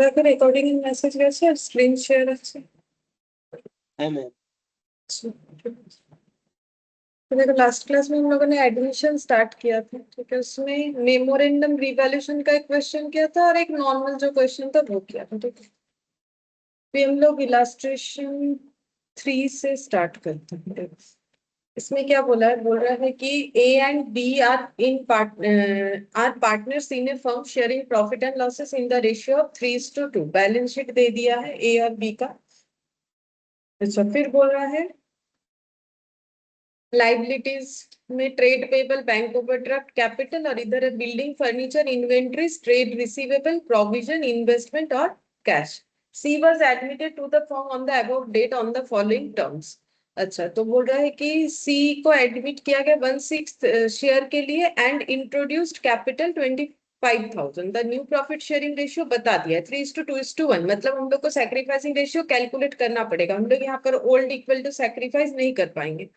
দেখো recording message গেছে আর screen share আছে। है मैम। अच्छा, ठीक है। तो देखो लास्ट क्लास में हम लोगों ने एडमिशन स्टार्ट किया था, ठीक है। उसमें मेमोरेंडम रिवैल्यूएशन का एक क्वेश्चन किया था और एक नॉर्मल जो क्वेश्चन था वो किया था, ठीक है। फिर हम लोग इलास्ट्रेशन 3 से स्टार्ट करते हैं। देखो, इसमें क्या बोला है, बोल रहा है कि A and B are partners in a firm sharing profit and losses in the ratio of 3:2। Balance sheet दे दिया है ए और बी का। अच्छा, फिर बोल रहा है लाइबिलिटीज में trade payable, bank overdraft, capital और इधर building, furniture, inventories, trade receivable, provision, investment और cash. C was admitted to the firm on the above date on the following terms. अच्छा, तो बोल रहा है कि सी को एडमिट किया गया 1/6 शेयर के लिए and introduced capital 25,000। The new profit sharing ratio बता दिया है 3:2:1। मतलब हम लोग को सैक्रिफाइसिंग रेशियो कैलकुलेट करना पड़ेगा। हम लोग यहाँ पर ओल्ड इक्वल टू सैक्रिफाइस नहीं कर पाएंगे।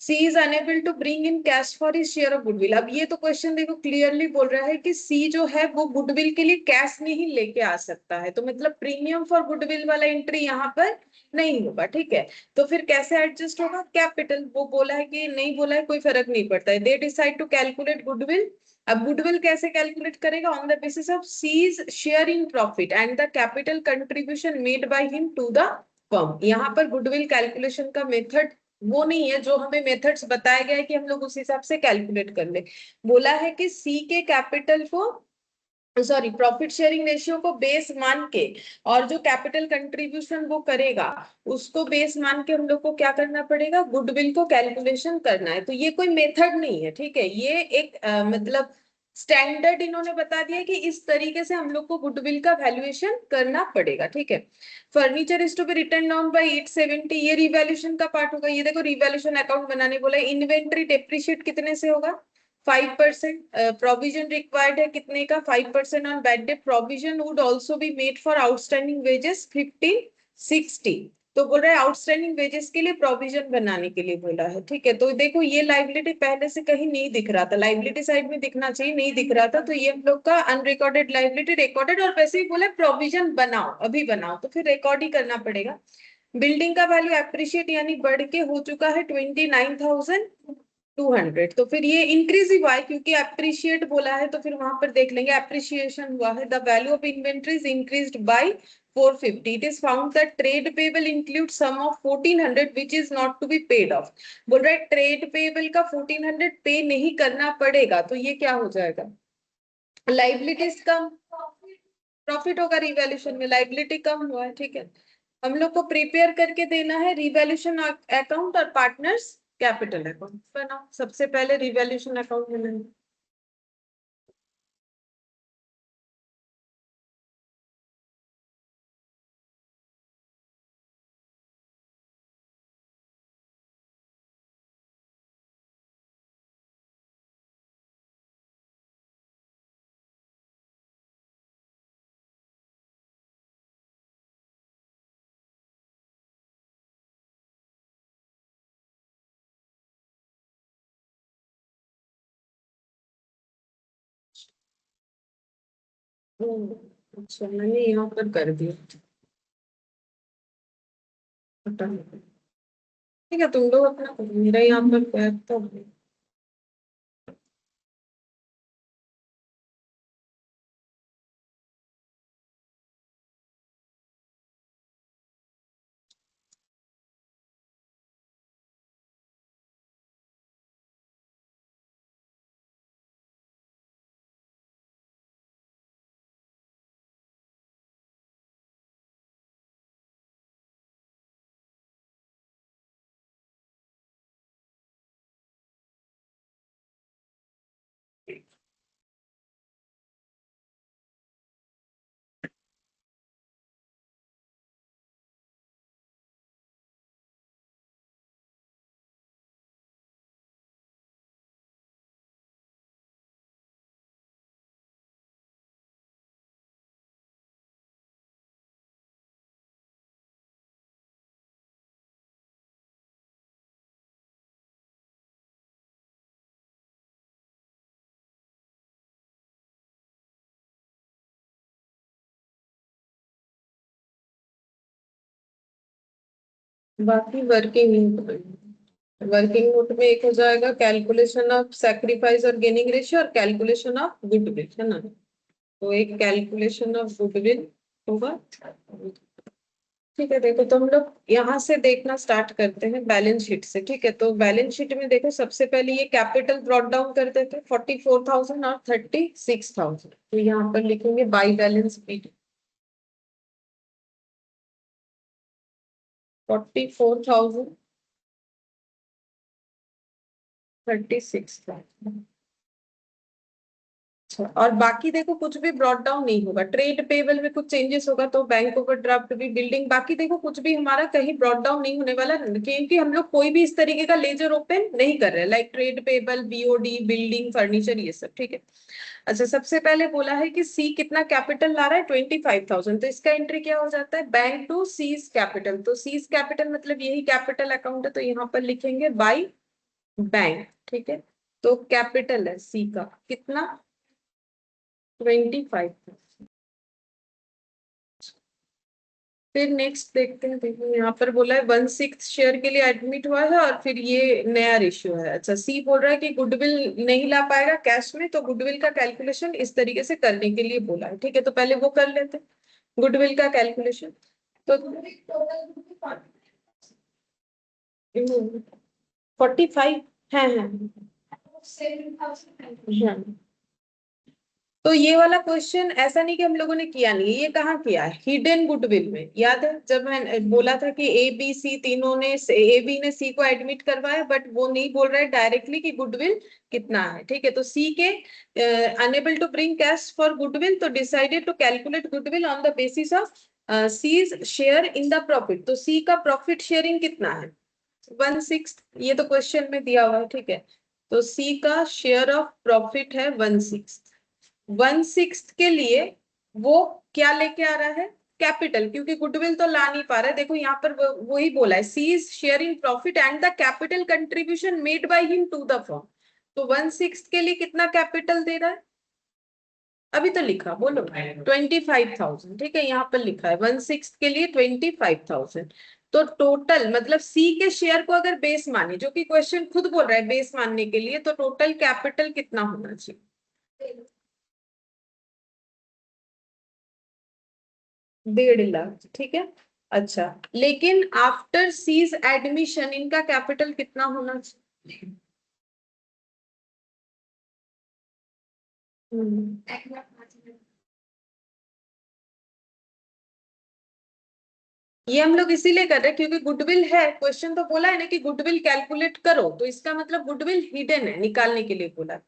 C is unable to bring in cash for his share of goodwill. अब ये तो क्वेश्चन देखो क्लियरली बोल रहा है कि सी जो है वो गुडविल के लिए कैश नहीं लेके आ सकता है, तो मतलब प्रीमियम फॉर गुडविल वाला एंट्री यहाँ पर नहीं होगा, ठीक है। तो फिर कैसे एडजस्ट होगा, कैपिटल वो बोला है कि नहीं बोला है कोई फर्क नहीं पड़ता है। They decide to calculate goodwill. अब गुडविल कैसे कैलकुलेट करेगा, on the basis of C's share in profit and the capital contribution made by him to the firm. यहाँ पर गुडविल कैलकुलेशन का मेथड वो नहीं है जो हमें मेथड्स बताया गया है कि हम लोग उस हिसाब से कैलकुलेट कर ले। बोला है कि सी के कैपिटल को, सॉरी, प्रॉफिट शेयरिंग रेशियो को बेस मान के और जो कैपिटल कंट्रीब्यूशन वो करेगा उसको बेस मान के हम लोग को क्या करना पड़ेगा, गुडविल को कैलकुलेशन करना है। तो ये कोई मेथड नहीं है, ठीक है। ये एक मतलब स्टैंडर्ड इन्होंने बता दिया कि इस तरीके से हम लोग को गुडविल का वैल्यूएशन करना पड़ेगा, ठीक है। Furniture is to be written down by 870, ये रिवैल्यूएशन का पार्ट होगा। ये देखो रिवैल्यूएशन अकाउंट बनाने बोला है। इन्वेंट्री डेप्रिशिएट कितने से होगा, 5%। प्रोविजन रिक्वायर्ड है कितने का, 5% on bad debt. Provision would also be made for outstanding wages 1560। तो बोल रहा है आउटस्टैंडिंग वेजेस के लिए प्रोविजन बनाने के लिए बोला है, ठीक है। तो देखो ये लाइबिलिटी पहले से कहीं नहीं दिख रहा था, लाइबिलिटी साइड में दिखना चाहिए, नहीं दिख रहा था। तो ये हम लोग का अनरिकॉर्डेड लाइबिलिटी रिकॉर्डेड, और वैसे ही बोला प्रोविजन बनाओ, अभी बनाओ, तो फिर रिकॉर्ड ही करना पड़ेगा। बिल्डिंग का वैल्यू एप्रिशिएट यानी बढ़ के हो चुका है 29,200। तो फिर ये इंक्रीज ही हुआ है क्योंकि अप्रिशिएट बोला है, तो फिर वहां पर देख लेंगे अप्रिशिएशन हुआ है। The value of inventory is increased by 450। It is found that trade payable include sum of 1400 which is not to be paid off. बोल रहा है ट्रेड पेबल का 1400 पे नहीं करना पड़ेगा, तो ये क्या हो जाएगा, लाइबिलिटीज कम, प्रॉफिट होगा रिवैल्यूएशन में, लाइबिलिटी कम हुआ है, ठीक है। हम लोग को प्रिपेयर करके देना है रिवैल्यूएशन अकाउंट और पार्टनर्स कैपिटल अकाउंट बनाओ। सबसे पहले रिवैल्यूएशन अकाउंट बनाएंगे। अच्छा, मैंने यहाँ पर कर दिया, ठीक है। तुम लोग अपना करो, मेरा यहाँ पर तो बाकी वर्किंग नोट में एक हो जाएगा कैलकुलेशन ऑफ सैक्रिफाइस और गेनिंग रेशियो और कैलकुलेशन ऑफ गुडविल, है ना। तो एक कैलकुलेशन ऑफ गुडविल होगा। ठीक है, देखो तो हम लोग यहाँ से देखना स्टार्ट करते हैं बैलेंस शीट से। ठीक है, तो बैलेंस शीट में देखो सबसे पहले ये कैपिटल ब्रॉट डाउन कर देते हैं 44,000 और 36,000। तो यहाँ पर लिखेंगे बाई बैलेंस शीट 44,000 36,000। अच्छा, और बाकी देखो कुछ भी ब्रॉट डाउन नहीं होगा। ट्रेड पेबल में कुछ चेंजेस होगा तो बैंक ओवरड्राफ्ट भी, बिल्डिंग, बाकी देखो कुछ भी हमारा कहीं ब्रॉट डाउन नहीं होने वाला, क्योंकि हम लोग कोई भी इस तरीके का लेजर ओपन नहीं कर रहे, like trade payable, BOD, building, furniture, ये सब। ठीक है। अच्छा, सबसे पहले बोला है कि सी कितना कैपिटल ला रहा है 25,000, तो इसका एंट्री क्या हो जाता है, बैंक टू सीज कैपिटल। तो सीज कैपिटल मतलब यही कैपिटल अकाउंट है, तो यहाँ पर लिखेंगे बाई बैंक। ठीक है, तो कैपिटल है सी का कितना 25,000। फिर नेक्स्ट देखते हैं, देखो यहाँ पर बोला है 1/6 शेयर के लिए एडमिट हुआ है और फिर ये नया रेशियो है। अच्छा, सी बोल रहा है कि गुडविल नहीं ला पाएगा कैश में, तो गुडविल का कैलकुलेशन इस तरीके से करने के लिए बोला है। ठीक है, तो पहले वो कर लेते हैं गुडविल का कैलकुलेशन। तो 45 है। हाँ, तो ये वाला क्वेश्चन ऐसा नहीं कि हम लोगों ने किया नहीं है, ये कहाँ किया है, हिडन गुडविल में। याद है जब मैं बोला था कि ए बी सी तीनों ने, ए बी ने सी को एडमिट करवाया, बट वो नहीं बोल रहा है डायरेक्टली कि गुडविल कितना है। ठीक है, तो सी के unable to bring cash for goodwill, तो decided to calculate goodwill on the basis of C's share in the profit. तो सी का प्रॉफिट शेयरिंग कितना है 1/6, ये तो क्वेश्चन में दिया हुआ है। ठीक है, तो सी का शेयर ऑफ प्रॉफिट है 1/6। 1/6 के लिए वो क्या लेके आ रहा है, कैपिटल, क्योंकि गुडविल तो ला नहीं पा रहा है। देखो यहाँ पर वही बोला है, C is sharing profit and the capital contribution made by him to the firm. तो 1/6 के लिए कितना कैपिटल दे रहा है, अभी तो लिखा, बोलो 25,000। ठीक है, यहाँ पर लिखा है 1/6 के लिए 25,000। तो टोटल मतलब सी के शेयर को अगर बेस माने, जो कि क्वेश्चन खुद बोल रहा है बेस मानने के लिए, तो टोटल कैपिटल कितना होना चाहिए, 1.5 लाख। ठीक है। अच्छा, लेकिन आफ्टर सीज एडमिशन इनका कैपिटल कितना होना चाहिए, ये हम लोग इसीलिए कर रहे हैं क्योंकि गुडविल है, क्वेश्चन तो बोला है ना कि गुडविल कैलकुलेट करो, तो इसका मतलब गुडविल हिडन है, निकालने के लिए बोला।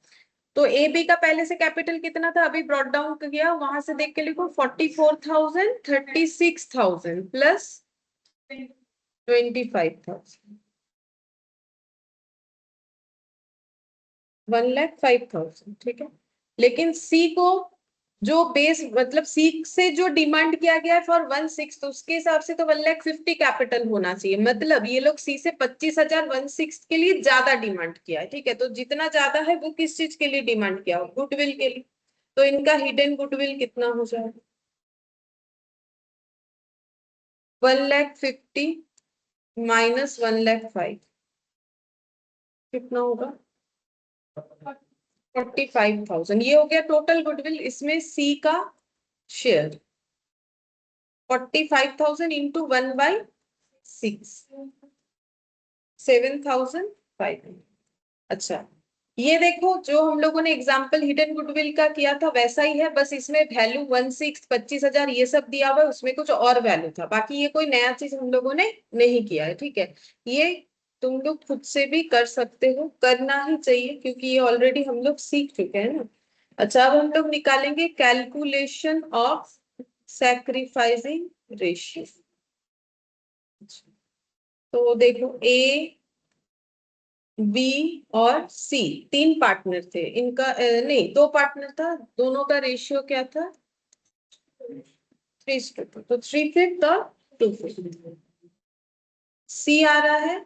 तो ए बी का पहले से कैपिटल कितना था, अभी ब्रॉट डाउन किया, वहां से देख के लिखो 44,000, 36,000 प्लस 25,000, 1,05,000। ठीक है, लेकिन सी को जो बेस मतलब सी से जो डिमांड किया गया है फॉर 1/6, तो उसके हिसाब से तो 1,50,000 कैपिटल होना चाहिए। मतलब ये लोग सी से 25,000 1/6 के लिए ज्यादा डिमांड किया है। ठीक है, तो जितना ज्यादा है वो किस चीज के लिए डिमांड किया हो, गुडविल के लिए। तो इनका हिडन गुडविल कितना हो जाएगा, 1,50,000 माइनस 1,05,000 कितना होगा 45,000। ये हो गया टोटल गुडविल, इसमें सी का शेयर 45,000 इंटू 1/6, 7,500। अच्छा, ये देखो जो हम लोगों ने एग्जाम्पल हिडन गुडविल का किया था वैसा ही है, बस इसमें वैल्यू 1/6 25,000 ये सब दिया हुआ है, उसमें कुछ और वैल्यू था। बाकी ये कोई नया चीज हम लोगों ने नहीं किया है। ठीक है, ये तुम लोग खुद से भी कर सकते हो, करना ही चाहिए क्योंकि ये ऑलरेडी हम लोग सीख चुके हैं ना। अच्छा, अब हम लोग निकालेंगे कैलकुलेशन ऑफ सैक्रिफाइसिंग रेशियो। तो देखो ए बी और सी तीन पार्टनर थे, इनका नहीं दो पार्टनर था, दोनों का रेशियो क्या था 3:2, तो 3/5 और 2/5। सी आ रहा है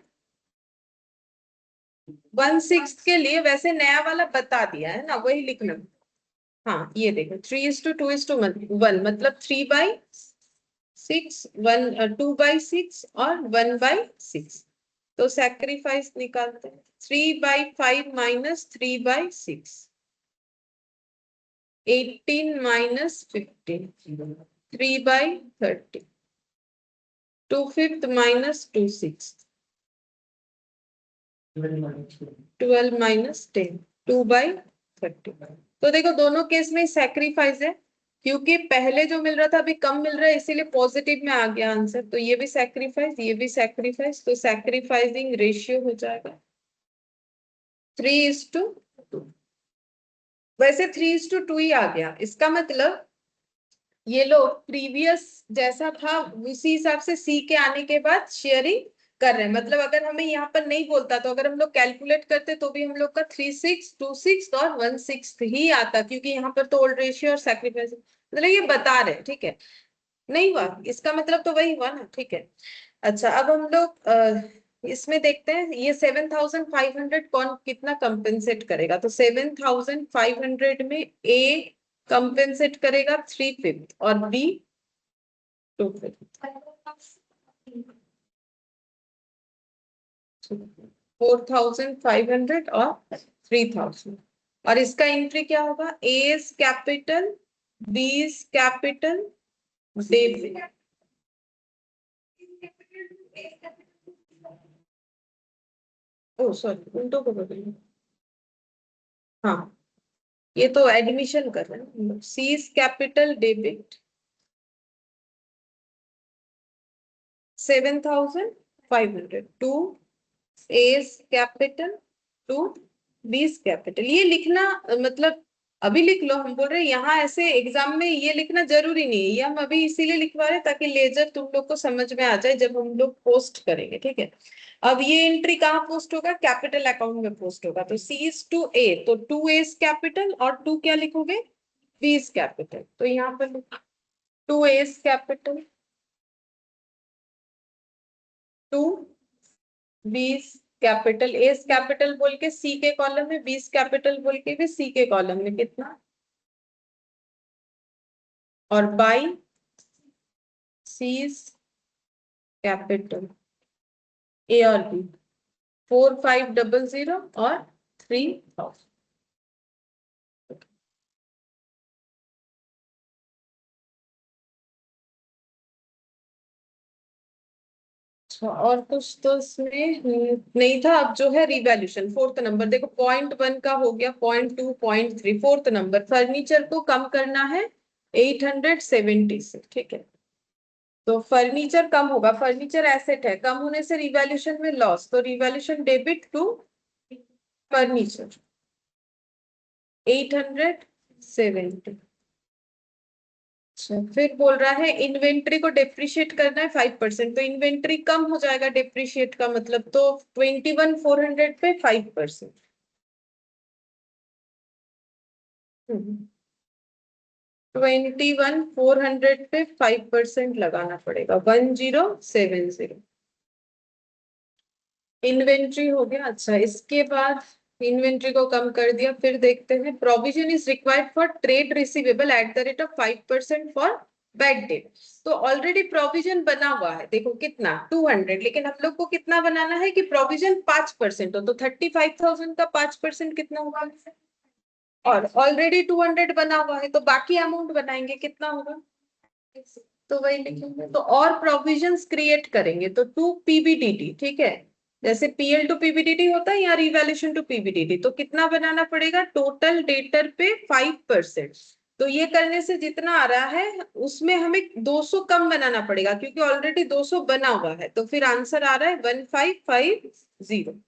1/6 के लिए, वैसे नया वाला बता दिया है ना, वही लिखना। हाँ, ये देखो 3:2, 2:1 मतलब 3/6। 6, 2/6 और 1/6। तो सैक्रिफाइस निकालते हैं। 3/5 माइनस 3/6, 18 माइनस 15, 3/30, 2/5 माइनस 2/6, 12 माइनस 10, 2/30। तो देखो दोनों केस में सैक्रिफाइस है, क्योंकि पहले जो मिल रहा था अभी कम मिल रहा है, इसीलिए पॉजिटिव में आ गया आंसर। तो ये भी सैक्रिफाइस, ये भी सैक्रिफाइस, तो सैक्रिफाइसिंग रेशियो हो जाएगा 3:2। वैसे 3:2 ही आ गया, इसका मतलब ये लोग प्रीवियस जैसा था उसी हिसाब से सी के आने के बाद शेयरिंग कर रहे हैं। मतलब अगर हमें यहाँ पर नहीं बोलता तो अगर हम लोग कैलकुलेट करते तो भी हम लोग का 3/6, 2/6 और 1/6 ही आता, क्योंकि यहाँ पर तो ओल्ड रेशियो और सैक्रिफाइस मतलब ये बता रहे, ठीक है। नहीं हुआ इसका मतलब तो वही हुआ ना, ठीक है। अच्छा अब हम लोग इसमें देखते हैं ये 7,500 कौन कितना कंपेंसेट करेगा। तो 7,500 में ए कंपेंसेट करेगा 3/5 और बी 2/5, 4,500 और 3,000। और इसका एंट्री क्या होगा, A is capital, B is capital, debit. ओ सॉरी उल्टो को बदलिए। हाँ ये तो एडमिशन कर रहे हैं। C is capital debit 7,500 to A's capital to B's capital. ये लिखना मतलब अभी लिख लो, हम बोल रहे हैं यहाँ ऐसे एग्जाम में ये लिखना जरूरी नहीं है, ये हम अभी इसीलिए लिखवा रहे हैं ताकि लेजर तुम लोग को समझ में आ जाए जब हम लोग पोस्ट करेंगे, ठीक है। अब ये एंट्री कहाँ पोस्ट होगा, कैपिटल अकाउंट में पोस्ट होगा। तो सी इज टू ए, तो 2 एज कैपिटल और 2 क्या लिखोगे, बीस कैपिटल। तो यहाँ पर 2 एज कैपिटल, 2 बीस कैपिटल। एस कैपिटल बोल के सी के कॉलम में, बीस कैपिटल बोल के भी सी के कॉलम में कितना, और बाई सीज कैपिटल ए और बी 4,500 और 3,000। और कुछ तो इसमें नहीं था। अब जो है रिवैल्यूशन, फोर्थ नंबर देखो, 0.1 का हो गया, 0.2, 0.3, फोर्थ नंबर फर्नीचर को कम करना है 870 से, ठीक है। तो फर्नीचर कम होगा, फर्नीचर एसेट है, कम होने से रिवैल्यूशन में लॉस, तो रिवैल्यूशन डेबिट टू फर्नीचर 870। अच्छा फिर बोल रहा है इन्वेंट्री को डेप्रिशिएट करना है 5%, तो इन्वेंट्री कम हो जाएगा डेप्रिशिएट का मतलब, तो 21,400 पे 5%। 21,400 पे 5% लगाना पड़ेगा, 1070। इन्वेंट्री हो गया। अच्छा इसके बाद इन्वेंट्री को कम कर दिया, फिर देखते हैं provision is required for trade receivable at the rate of 5% for bad debt. तो ऑलरेडी प्रोविजन बना हुआ है, देखो कितना 200, लेकिन हम लोग को कितना बनाना है कि प्रोविजन 5% हो, तो 35,000 का 5% कितना होगा, और ऑलरेडी 200 बना हुआ है तो बाकी अमाउंट बनाएंगे कितना होगा, तो वही लिखेंगे। तो और प्रोविजंस क्रिएट करेंगे तो टू पीबीडीटी, ठीक है। जैसे पीएल टू पीबीडीटी होता है या रिवैल्यूएशन टू पीबीडीटी, तो कितना बनाना पड़ेगा, टोटल डेटर पे 5%। तो ये करने से जितना आ रहा है उसमें हमें 200 कम बनाना पड़ेगा, क्योंकि ऑलरेडी 200 बना हुआ है। तो फिर आंसर आ रहा है 1550।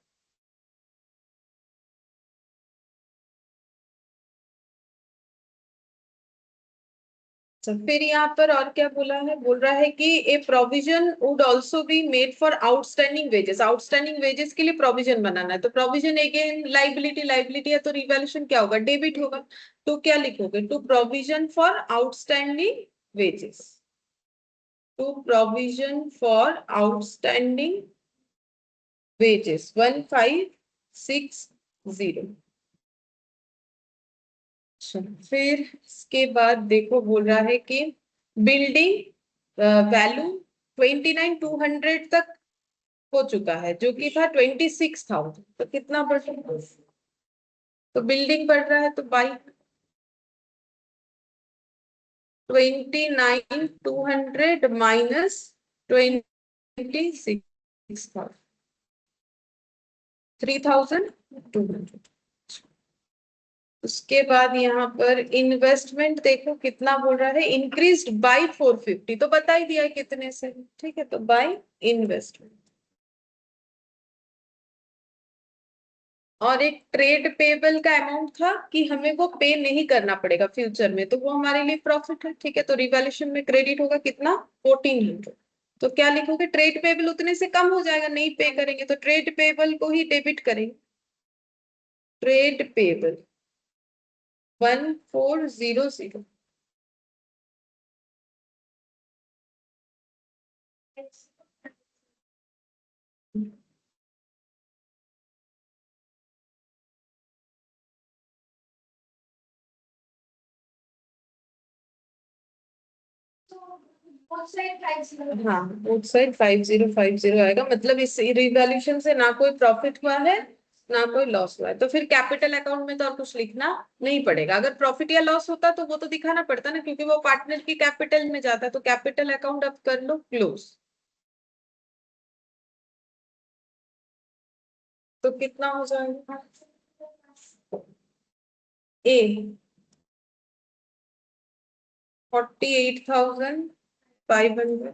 अच्छा फिर यहाँ पर और क्या बोला है, बोल रहा है कि ए provision would also be made for outstanding wages. Outstanding wages के लिए प्रोविजन बनाना है, तो प्रोविजन अगेन लाइबिलिटी, लाइबिलिटी है तो रिवैल्यूएशन क्या होगा, डेबिट होगा। तो क्या लिखोगे, to provision for outstanding wages, to provision for outstanding wages 1560। फिर इसके बाद देखो बोल रहा है कि बिल्डिंग वैल्यू 29,200 तक हो चुका है, जो कि था 26,000। तो कितना बढ़ रहा है? तो बिल्डिंग बढ़ रहा है, तो बाई 29,200 माइनस 26,000, 3,200। उसके बाद यहाँ पर इन्वेस्टमेंट देखो कितना बोल रहा है, इंक्रीज्ड बाय 450। तो बता ही दिया है कितने से, ठीक है। तो बाय इन्वेस्टमेंट। और एक ट्रेड पेबल का अमाउंट था कि हमें वो पे नहीं करना पड़ेगा फ्यूचर में, तो वो हमारे लिए प्रॉफिट है, ठीक है। तो रिवैल्यूएशन में क्रेडिट होगा कितना, 1400। तो क्या लिखोगे, ट्रेड पेबल उतने से कम हो जाएगा, नहीं पे करेंगे तो ट्रेड पेबल को ही डेबिट करेंगे। Trade payable 1400। हाँ, आउटसाइड 5050 आएगा, मतलब इस रिवैल्यूएशन से ना कोई प्रॉफिट हुआ है ना कोई लॉस हुआ है। तो फिर कैपिटल अकाउंट में तो और कुछ लिखना नहीं पड़ेगा। अगर प्रॉफिट या लॉस होता तो वो तो दिखाना पड़ता ना, क्योंकि वो पार्टनर की कैपिटल में जाता है। तो कैपिटल अकाउंट अब कर लो क्लोज। तो कितना हो जाएगा, ए 48,500,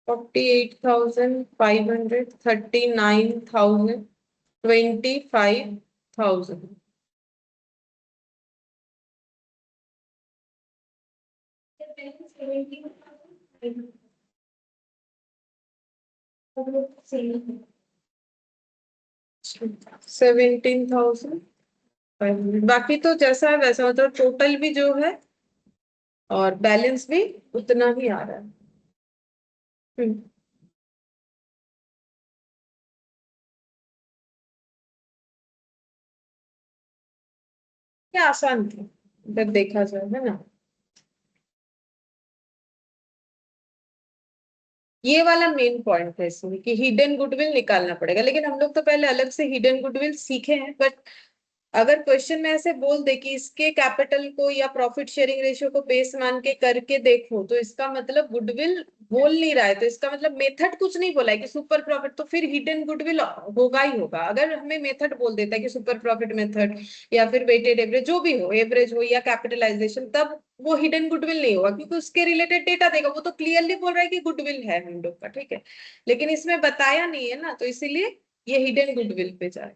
48,500, 39,000, 25,000। $17,500। बाकी तो जैसा है वैसा, मतलब टोटल भी जो है और बैलेंस भी उतना ही आ रहा है। हम्म, क्या आसान थी अगर देखा जाए, है ना। ये वाला मेन पॉइंट है इसमें कि हिडन गुडविल निकालना पड़ेगा, लेकिन हम लोग तो पहले अलग से हिडन गुडविल सीखे हैं। बट अगर क्वेश्चन में ऐसे बोल दे कि इसके कैपिटल को या प्रॉफिट शेयरिंग रेशियो को बेस मान के करके देखो, तो इसका मतलब गुडविल बोल नहीं रहा है। तो इसका मतलब मेथड कुछ नहीं बोला है कि सुपर प्रॉफिट, तो फिर हिडन गुडविल होगा ही होगा। अगर हमें मेथड बोल देता है कि सुपर प्रॉफिट मेथड या फिर वेटेड एवरेज, जो भी हो, एवरेज हो या कैपिटलाइजेशन, तब वो हिडन गुडविल नहीं होगा, क्योंकि उसके रिलेटेड डेटा देगा। वो तो क्लियरली बोल रहा है कि गुडविल है हम लोग का, ठीक है। लेकिन इसमें बताया नहीं है ना, तो इसीलिए ये हिडन गुडविल पे जाए।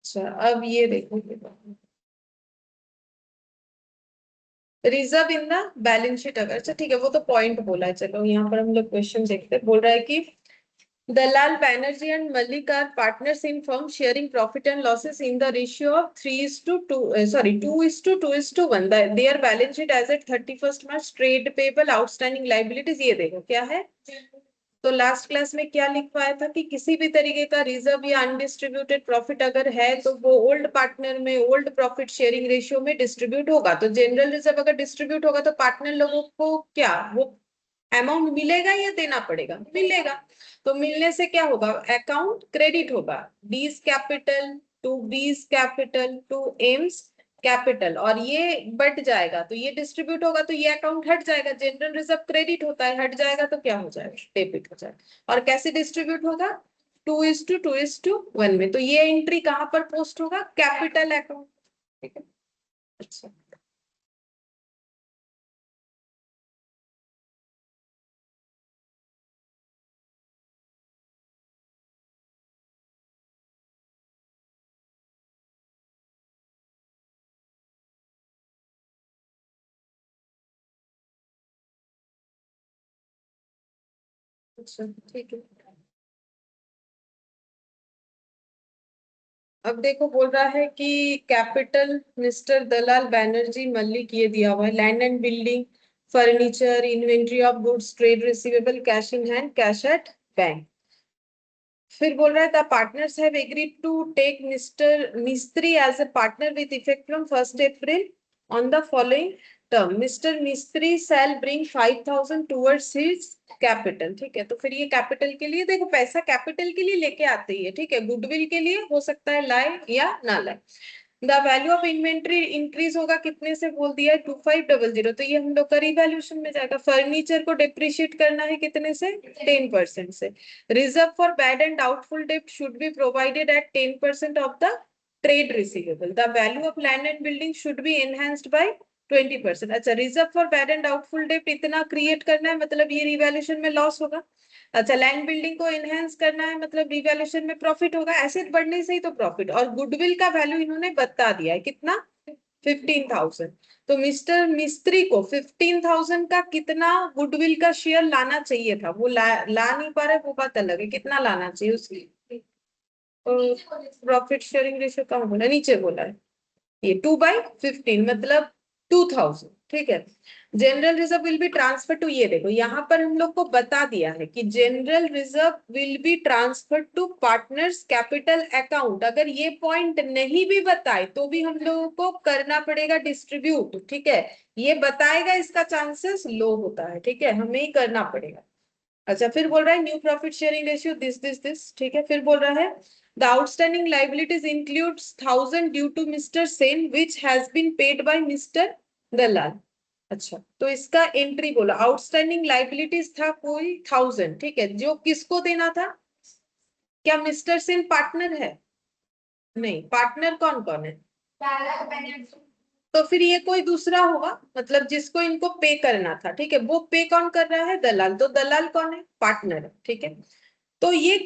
अच्छा, अब ये देखो, reserve in the balance sheet. अगर अच्छा ठीक है, वो तो पॉइंट बोला है। चलो यहाँ पर हम लोग क्वेश्चन देखते हैं। बोल रहा है कि Dalal Banerjee and Mallick are partners in firm sharing profit and losses in the ratio of 3:2, sorry 2:2:1। Their balance sheet as at 31st March, trade payable, outstanding liabilities. ये देखो क्या है। तो लास्ट क्लास में क्या लिखवाया था कि किसी भी तरीके का रिजर्व या अनडिस्ट्रीब्यूटेड प्रॉफिट अगर है तो वो ओल्ड पार्टनर में ओल्ड प्रॉफिट शेयरिंग रेशियो में डिस्ट्रीब्यूट होगा। तो जनरल रिजर्व अगर डिस्ट्रीब्यूट होगा तो पार्टनर लोगों को क्या वो अमाउंट मिलेगा या देना पड़ेगा, मिलेगा। तो मिलने से क्या होगा, अकाउंट क्रेडिट होगा, D's capital to B's capital to M's capital, और ये बढ़ जाएगा तो ये डिस्ट्रीब्यूट होगा, तो ये अकाउंट हट जाएगा। जनरल रिजर्व क्रेडिट होता है, हट जाएगा तो क्या हो जाएगा, डेबिट हो जाएगा। और कैसे डिस्ट्रीब्यूट होगा, 2:2:1 में। तो ये एंट्री कहां पर पोस्ट होगा, कैपिटल अकाउंट, ठीक है। अच्छा, अच्छा ठीक है। अब देखो बोल रहा है कि कैपिटल मिस्टर दलाल बैनर्जी मल्लिक, ये दिया हुआ है, land and building, furniture, inventory of goods, trade receivable, cash in hand, cash at bank. फिर बोल रहा है the partners have agreed to take Mr Mistry as a partner with effect from 1 April on the following term. Mr Mistry shall bring 5,000 towards his capital. ठीक है, तो फिर ये capital के लिए देखो, पैसा कैपिटल के लिए लेके आते ही है। ठीक है, गुडविल के लिए हो सकता है लाए या ना लाए। The value of inventory increase होगा कितने से बोल दिया है, 2500, तो ये हम लोग का रिवैल्यूएशन में जाएगा। फर्नीचर को डिप्रिशिएट करना है कितने से, 10% से। Reserve for bad and doubtful डेब्ट should be provided at 10% of the trade receivable. The value of land and building should be enhanced by 20%। अच्छा, reserve for bad and doubtful डेब्ट इतना क्रिएट करना है, मतलब ये रिवैल्यूएशन में लॉस होगा। अच्छा, लैंड बिल्डिंग को एनहेंस करना है, मतलब रिवैल्यूएशन में प्रॉफिट होगा। एसेट बढ़ने से ही तो प्रॉफिट। और गुडविल का वैल्यू इन्होंने बता दिया है कितना, 15,000। तो मिस्टर मिस्त्री को 15,000 का कितना गुडविल का शेयर लाना चाहिए था, वो ला नहीं पा रहे, वो बात अलग है। कितना लाना चाहिए उसकी, प्रॉफिट शेयरिंग रेशियो कहाँ बोला, नीचे बोला है ये 2/15, मतलब 2,000। ठीक है। General reserve will be transfer to, ये देखो यहाँ पर हम लोग को बता दिया है कि general reserve will be transfer to partners capital account. अगर ये पॉइंट नहीं भी बताए तो भी हम लोगों को करना पड़ेगा डिस्ट्रीब्यूट। ठीक है, ये बताएगा इसका चांसेस लो होता है। ठीक है, हमें ही करना पड़ेगा। अच्छा, फिर बोल रहा है new profit sharing ratio this. ठीक है, फिर बोल रहा है the outstanding liabilities includes 1,000 due to Mr Sen which has been paid by Mr Dalal. अच्छा, तो इसका एंट्री बोला, आउटस्टैंडिंग लाइबिलिटीज था कोई 1,000। ठीक है, जो किसको देना था, क्या मिस्टर सेन पार्टनर है, नहीं, पार्टनर कौन कौन है, तो फिर ये कोई दूसरा होगा, मतलब जिसको इनको पे करना था। ठीक है, वो पे कौन कर रहा है, दलाल। तो दलाल कौन है, पार्टनर है। ठीक है, तो ये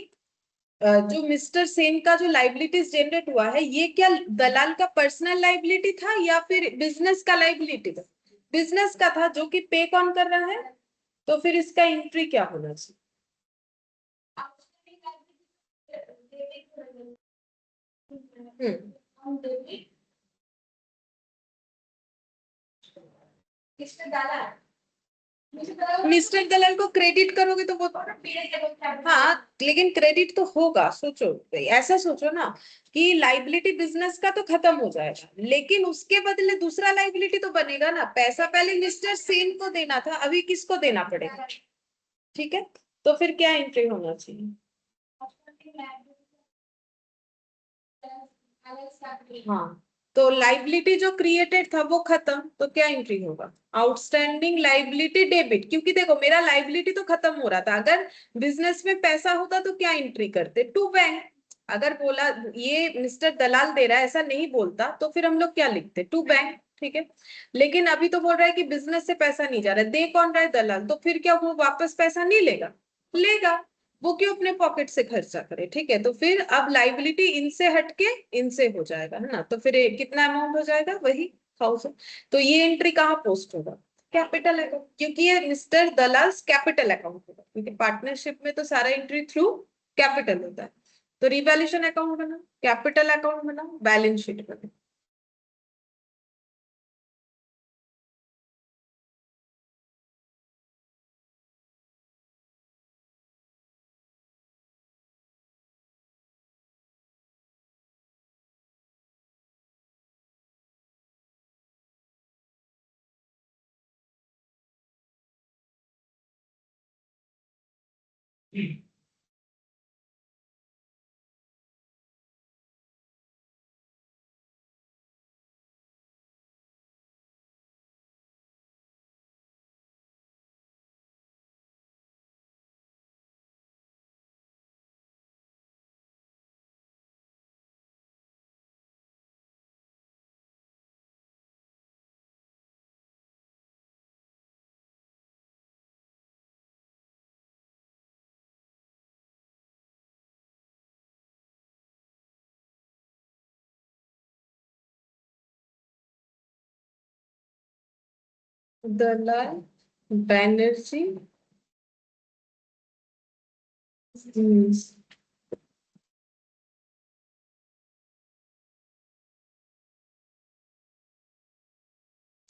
जो मिस्टर सेन का जो लाइबिलिटीज जनरेट हुआ है, ये क्या दलाल का पर्सनल लाइबिलिटी था या फिर बिजनेस का लाइबिलिटी था, बिजनेस का था, जो कि पे कौन कर रहा है। तो फिर इसका एंट्री क्या होना चाहिए, मिस्टर दलाल को क्रेडिट करोगे तो वो, हाँ, लेकिन क्रेडिट तो होगा। सोचो, ऐसा सोचो ना कि लाइबिलिटी बिजनेस का तो खत्म हो जाएगा, लेकिन उसके बदले दूसरा लाइबिलिटी तो बनेगा ना। पैसा पहले मिस्टर सेन को देना था, अभी किसको देना पड़ेगा। ठीक है, तो फिर क्या एंट्री होना चाहिए, हाँ, तो लाइबिलिटी जो क्रिएटेड था वो खत्म, तो क्या एंट्री होगा, आउटस्टैंडिंग लाइबिलिटी डेबिट। क्योंकि देखो, मेरा लाइबिलिटी तो खत्म हो रहा था। अगर बिजनेस में पैसा होता तो क्या एंट्री करते, टू बैंक। अगर बोला ये मिस्टर दलाल दे रहा है, ऐसा नहीं बोलता, तो फिर हम लोग क्या लिखते, टू बैंक। ठीक है, लेकिन अभी तो बोल रहा है कि बिजनेस से पैसा नहीं जा रहा है, दे कौन रहा है, दलाल। तो फिर क्या वो वापस पैसा नहीं लेगा, लेगा। वो क्यों अपने पॉकेट से खर्चा करे। ठीक है, तो फिर अब लाइबिलिटी इनसे हटके इनसे हो जाएगा, है ना। तो फिर कितना अमाउंट हो जाएगा, वही 1,000। तो ये एंट्री कहाँ पोस्ट होगा, कैपिटल अकाउंट, क्योंकि ये मिस्टर दलाल कैपिटल अकाउंट होगा, क्योंकि पार्टनरशिप में तो सारा एंट्री थ्रू कैपिटल होता है। तो रिवैल्यूएशन अकाउंट बनाओ, कैपिटल अकाउंट बनाओ, बैलेंस शीट बनाओ। दलाल बैनर्जी, हम्म,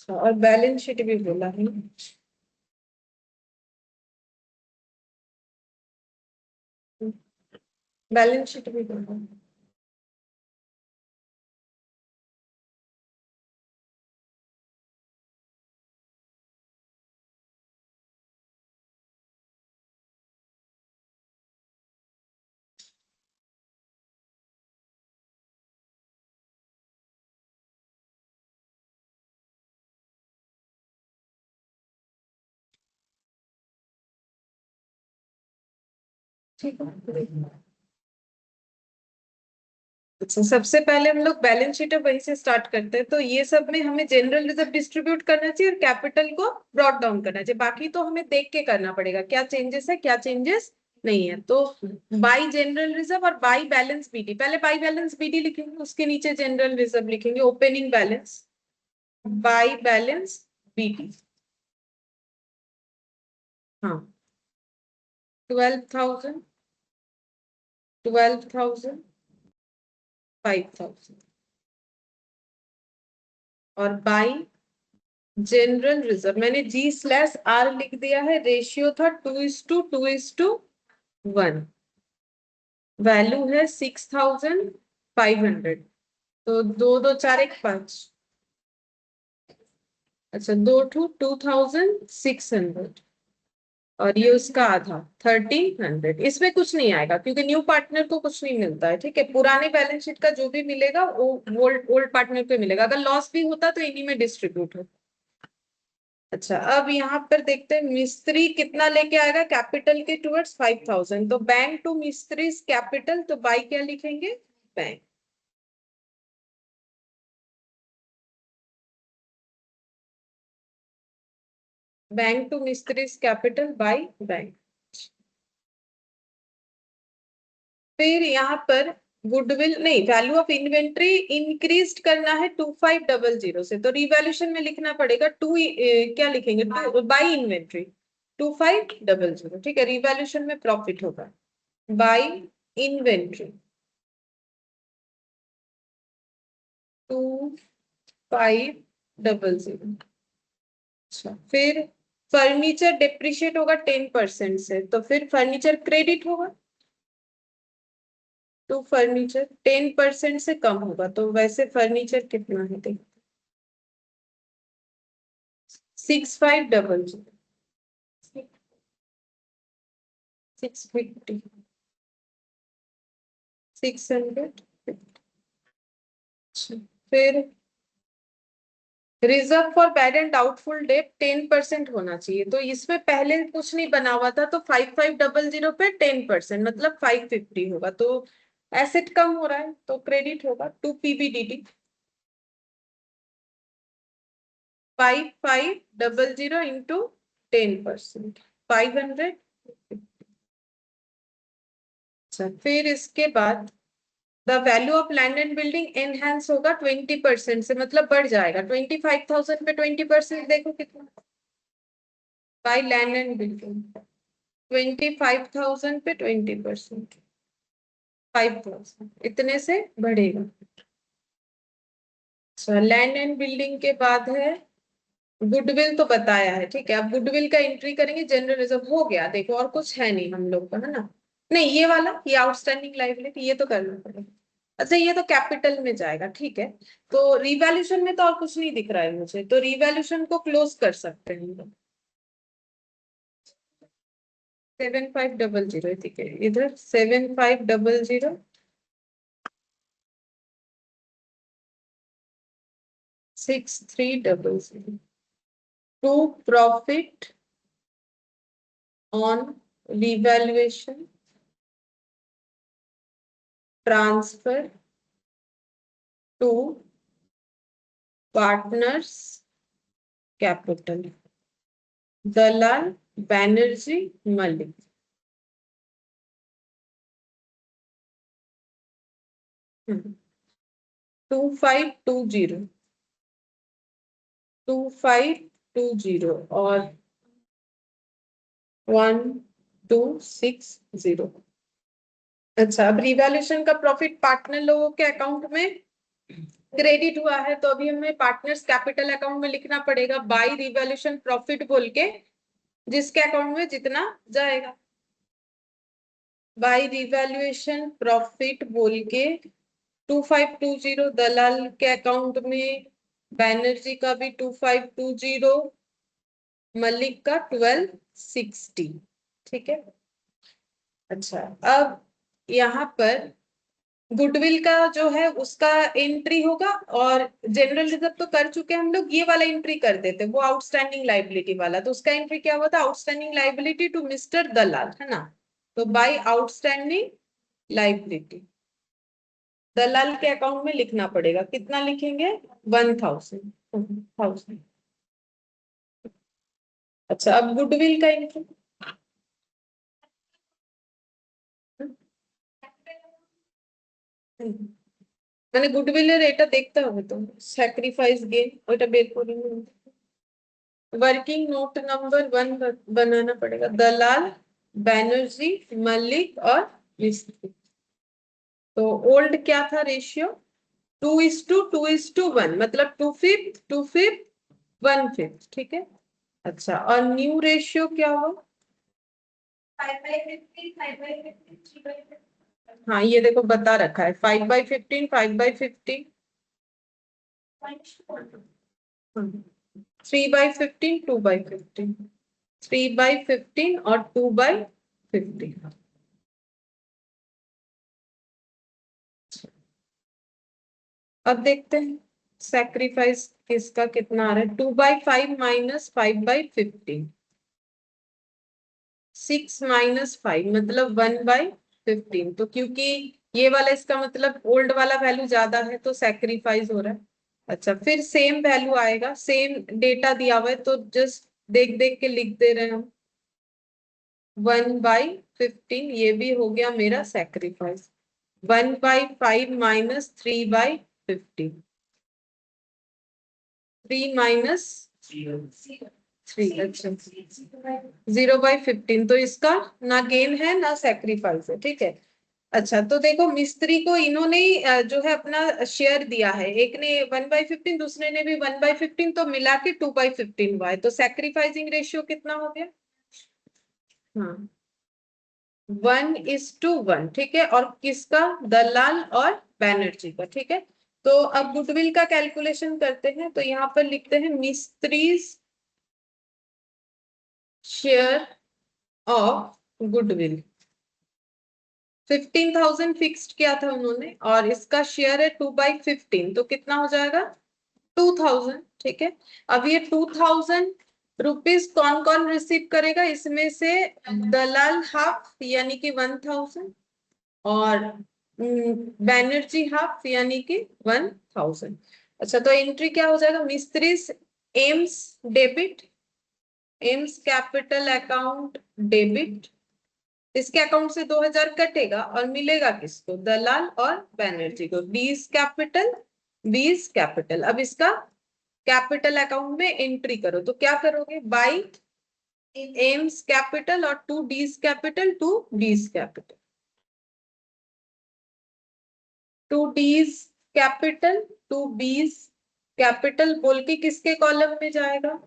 और बैलेंस शीट भी बोला है ना। बैलेंस शीट भी करना। ठीक है। अच्छा, सबसे पहले हम लोग बैलेंस शीट वहीं से स्टार्ट करते हैं। तो ये सब में हमें जनरल रिजर्व डिस्ट्रीब्यूट करना चाहिए और कैपिटल को ब्रॉट डाउन करना चाहिए। बाकी तो हमें देख के करना पड़ेगा क्या चेंजेस है क्या चेंजेस नहीं है। तो बाई जनरल रिजर्व और बाई बैलेंस बीडी, पहले बाई बैलेंस बीडी लिखेंगे, उसके नीचे जनरल रिजर्व लिखेंगे। Opening balance by balance B, D, 12,000, 12,000, 5,000। और बाई जनरल रिजर्व मैंने G/R लिख दिया है। रेशियो था 2:2:1। वैल्यू है 6,500। तो दो दो चार एक पांच, अच्छा, 2,600। और ये उसका आधा 1,300। इसमें कुछ नहीं आएगा क्योंकि न्यू पार्टनर को कुछ नहीं मिलता है। ठीक है, पुराने बैलेंस शीट का जो भी मिलेगा वो ओल्ड ओल्ड पार्टनर को मिलेगा। अगर लॉस भी होता तो इन्हीं में डिस्ट्रीब्यूट हो। अच्छा, अब यहाँ पर देखते हैं मिस्त्री कितना लेके आएगा कैपिटल के टुवर्ड्स 5,000। तो बैंक टू मिस्त्री कैपिटल, तो बाई क्या लिखेंगे, बैंक। बैंक टू मिस्त्री कैपिटल बाई बैंक। फिर यहाँ पर गुडविल नहीं, वैल्यू ऑफ इन्वेंट्री इंक्रीज करना है 2,500 से। तो रिवैल्यूएशन में लिखना पड़ेगा क्या लिखेंगे, बाई इन्वेंट्री 2,500। ठीक है, रिवैल्यूएशन में प्रॉफिट होगा बाई इन्वेंट्री 2,500। अच्छा, फिर फर्नीचर डिप्रिशिएट होगा 10% से, तो फिर फर्नीचर क्रेडिट होगा। तो फर्नीचर 10% से कम होगा, तो वैसे फर्नीचर कितना है, देख, 6,500, 650, 600। फिर reserve for bad and doubtful debt 10% होना चाहिए। तो इसमें पहले कुछ नहीं बना हुआ था, तो 5,500 पे 10% मतलब 550 होगा। तो एसेट कम हो रहा है तो क्रेडिट होगा टू पीबीडीटी 5,500 इंटू 10%, 500। अच्छा, फिर इसके बाद the value of land and building enhance होगा 20% से, मतलब बढ़ जाएगा। 25,000 पे 20% देखो कितना, बाई लैंड एंड बिल्डिंग 25,000 पे 20%, 5,000 इतने से बढ़ेगा। अच्छा, लैंड एंड बिल्डिंग के बाद है गुडविल, तो बताया है। ठीक है, अब गुडविल का एंट्री करेंगे। जनरल रिजर्व हो गया, देखो और कुछ है नहीं हम लोग का, है ना। नहीं, ये वाला, ये आउटस्टैंडिंग लायबिलिटी, ये तो करना पड़ेगा। अच्छा, ये तो कैपिटल में जाएगा। ठीक है, तो रिवैल्यूएशन में तो और कुछ नहीं दिख रहा है मुझे, तो रिवैल्यूएशन को क्लोज कर सकते हैं हम लोग। 7,500, ठीक है, इधर 7,500, 6,300 to profit on revaluation transfer to partners capital, Dalal Banerjee Mallik. 2,520, 2,520 और 1,260। अच्छा, अब रिवैल्यूएशन का प्रॉफिट पार्टनर लोगों के अकाउंट में क्रेडिट हुआ है, तो अभी हमें पार्टनर्स कैपिटल अकाउंट में लिखना पड़ेगा बाई रिवैल्यूएशन प्रॉफिट बोल के, जिसके अकाउंट में जितना जाएगा। बाय रिवैल्यूएशन प्रॉफिट बोल के 2520 दलाल के अकाउंट में, बैनर्जी का भी 2520, मलिक का 1260। ठीक है। अच्छा, अब यहाँ पर गुडविल का जो है उसका एंट्री होगा, और जनरल रिजर्व तो कर चुके हैं हम लोग, ये वाला एंट्री कर देते, वो आउटस्टैंडिंग लाइबिलिटी वाला। तो उसका एंट्री क्या हुआ था? आउटस्टैंडिंग लाइबिलिटी टू मिस्टर दलाल, है ना। तो बाय आउटस्टैंडिंग लाइबिलिटी दलाल के अकाउंट में लिखना पड़ेगा। कितना लिखेंगे? 1000। अच्छा, अब गुडविल का एंट्री। মানে গুডউইলের এটা দেখতে হবে তো, স্যাক্রিফাইস গেন ওইটা বের করে নিন। वर्किंग नोट नंबर 1 बनाना पड़ेगा। दलाल, बैनर्जी, मलिक और मिस्त्री। तो ओल्ड क्या था रेशियो? 2:2:1, मतलब 2/5, 2/5, 1/5। ठीक है। अच्छा, और न्यू रेशियो क्या हुआ? 5/15, 5/15, 3/15। हाँ, ये देखो बता रखा है 5/15, 5/15, 3/15, 2/15, 3/15 और 2/15। अब देखते हैं सैक्रिफाइस किसका कितना आ रहा है। 2/5 माइनस 5/15, 6 माइनस 5 मतलब 1/15। तो क्योंकि ये वाला इसका मतलब ओल्ड वाला वैल्यू ज्यादा है तो सैक्रिफाइस हो रहा है। अच्छा, फिर सेम वैल्यू आएगा, सेम डेटा दिया हुआ है तो जस्ट देख देख के लिख दे रहे हैं हम। 1/15 ये भी हो गया मेरा सैक्रिफाइस। 1/5 minus 3/15, 3 minus 3। अच्छा, 0/15, तो इसका ना गेन है ना सैक्रिफाइस है। ठीक है। अच्छा, तो देखो मिस्त्री को इन्होंने ही जो है अपना शेयर दिया है, एक ने 1/15, दूसरे ने भी 1/15, तो मिला के 2/15 हुआ है। तो सैक्रिफाइसिंग रेशियो कितना हो गया? हाँ, 1:1। ठीक है। और किसका? दलाल और बैनर्जी का। ठीक है। तो अब गुडविल का कैलकुलेशन करते हैं। तो यहाँ पर लिखते हैं मिस्त्रीज शेयर ऑफ गुडविल। 15,000 फिक्स्ड किया था उन्होंने, और इसका शेयर है 2/15, तो कितना हो जाएगा? 2,000। ठीक है। अब ये 2,000 रुपीज कौन कौन रिसीव करेगा? इसमें से दलाल हाफ यानी कि 1,000, और बैनर्जी हाफ यानी कि 1,000। अच्छा, तो एंट्री क्या हो जाएगा? Mistry's M's debit, M's capital account debit. इसके अकाउंट से 2,000 कटेगा और मिलेगा किसको? दलाल और बैनर्जी को। बीस कैपिटल, बीस कैपिटल। अब इसका कैपिटल अकाउंट में एंट्री करो, तो क्या करोगे? बाई एम्स कैपिटल और to D's capital, to D's capital, to D's capital, to B's capital बोल के किसके कॉलम में जाएगा?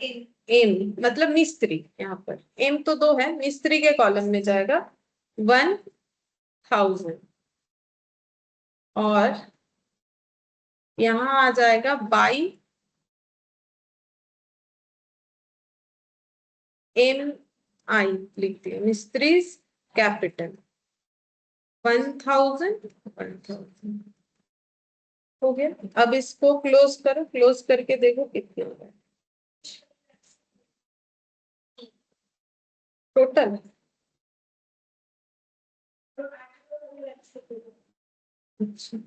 एम मतलब मिस्त्री। यहाँ पर एम तो दो है, मिस्त्री के कॉलम में जाएगा 1,000। और यहाँ आ जाएगा बाई एम आई, लिख दिया मिस्त्रीज कैपिटल 1,000, 1,000 हो गया। अब इसको क्लोज करो, क्लोज करके देखो कितने हो गए टोटल। अच्छा,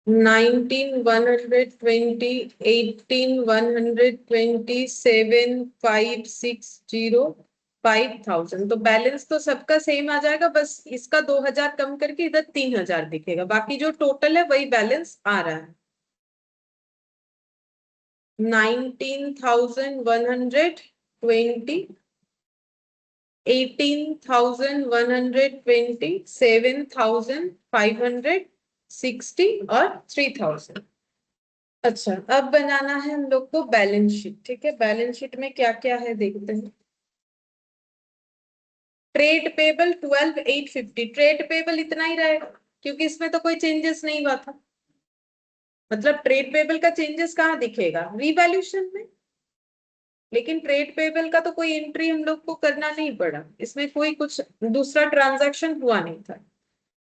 19,120, 18,120, 7,560, 5,000। तो बैलेंस तो सबका सेम आ जाएगा, बस इसका 2,000 कम करके इधर 3,000 दिखेगा, बाकी जो टोटल है वही बैलेंस आ रहा है। 19,120, 18,120, 7,560 और 3,000। अच्छा, अब बनाना है हम लोग को बैलेंस शीट। ठीक है, बैलेंस शीट में क्या क्या है देखते हैं। ट्रेड पेबल 12,850, ट्रेड पेबल इतना ही रहेगा क्योंकि इसमें तो कोई चेंजेस नहीं हुआ था। मतलब ट्रेड पेबल का चेंजेस कहाँ दिखेगा, रीवैल्यूएशन में। लेकिन ट्रेड पेबल का तो कोई एंट्री हम लोग को करना नहीं पड़ा, इसमें कोई कुछ दूसरा ट्रांजैक्शन हुआ नहीं था।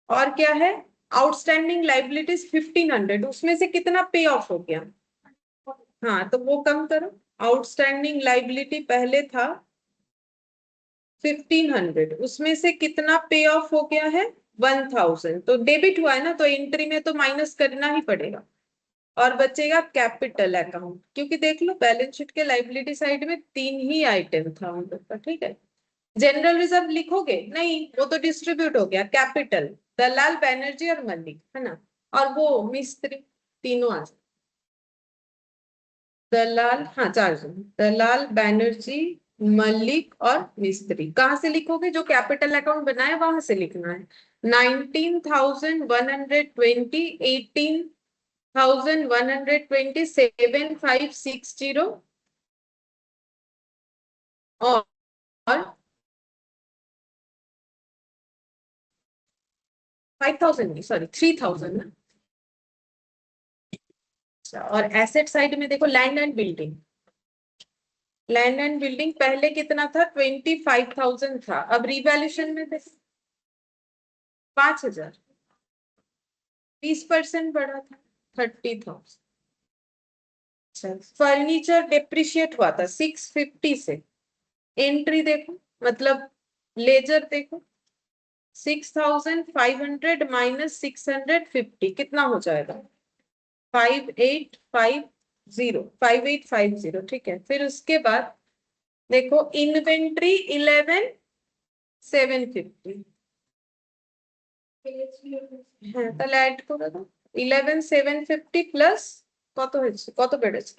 और क्या है, आउटस्टैंडिंग लाइबिलिटीज 1,500, उसमें से कितना पे ऑफ हो गया। हाँ, तो वो कम करो। आउटस्टैंडिंग लाइबिलिटी पहले था 1,500, उसमें से कितना पे ऑफ हो गया है 1,000, तो डेबिट हुआ है ना, तो एंट्री में तो माइनस करना ही पड़ेगा। और बचेगा कैपिटल अकाउंट, क्योंकि देख लो बैलेंस शीट के लाइबिलिटी साइड में 3 ही आइटम था हम लोग का। ठीक है, जनरल रिजर्व लिखोगे नहीं, वो तो डिस्ट्रीब्यूट हो गया। कैपिटल दलाल बैनर्जी और मलिक है ना, और वो मिस्त्री, तीनों आ जाए। दलाल, हाँ 4 जन, दलाल बैनर्जी मलिक और मिस्त्री। कहाँ से लिखोगे, जो कैपिटल अकाउंट बनाए वहां से लिखना है। 19,120, 18,120, 7,560 और 5,000 नहीं, सॉरी 3,000 ना। अच्छा, और एसेट साइड में देखो land and building. Land and building पहले कितना था, 25,000 था, अब रिवैल्यूएशन में देखो 5,000, 20% बढ़ा था, 30,000। अच्छा, फर्नीचर डिप्रिशिएट हुआ था 650 से। एंट्री देखो, मतलब लेजर देखो, 6,500 माइनस 650 कितना हो जाएगा, 5,850, 5,850। ठीक है, फिर उसके बाद देखो इन्वेंट्री 11,750। হ্যাঁ, তাহলে অ্যাড করে দাও 11,750 প্লাস কত হয়েছে, কত বেড়েছে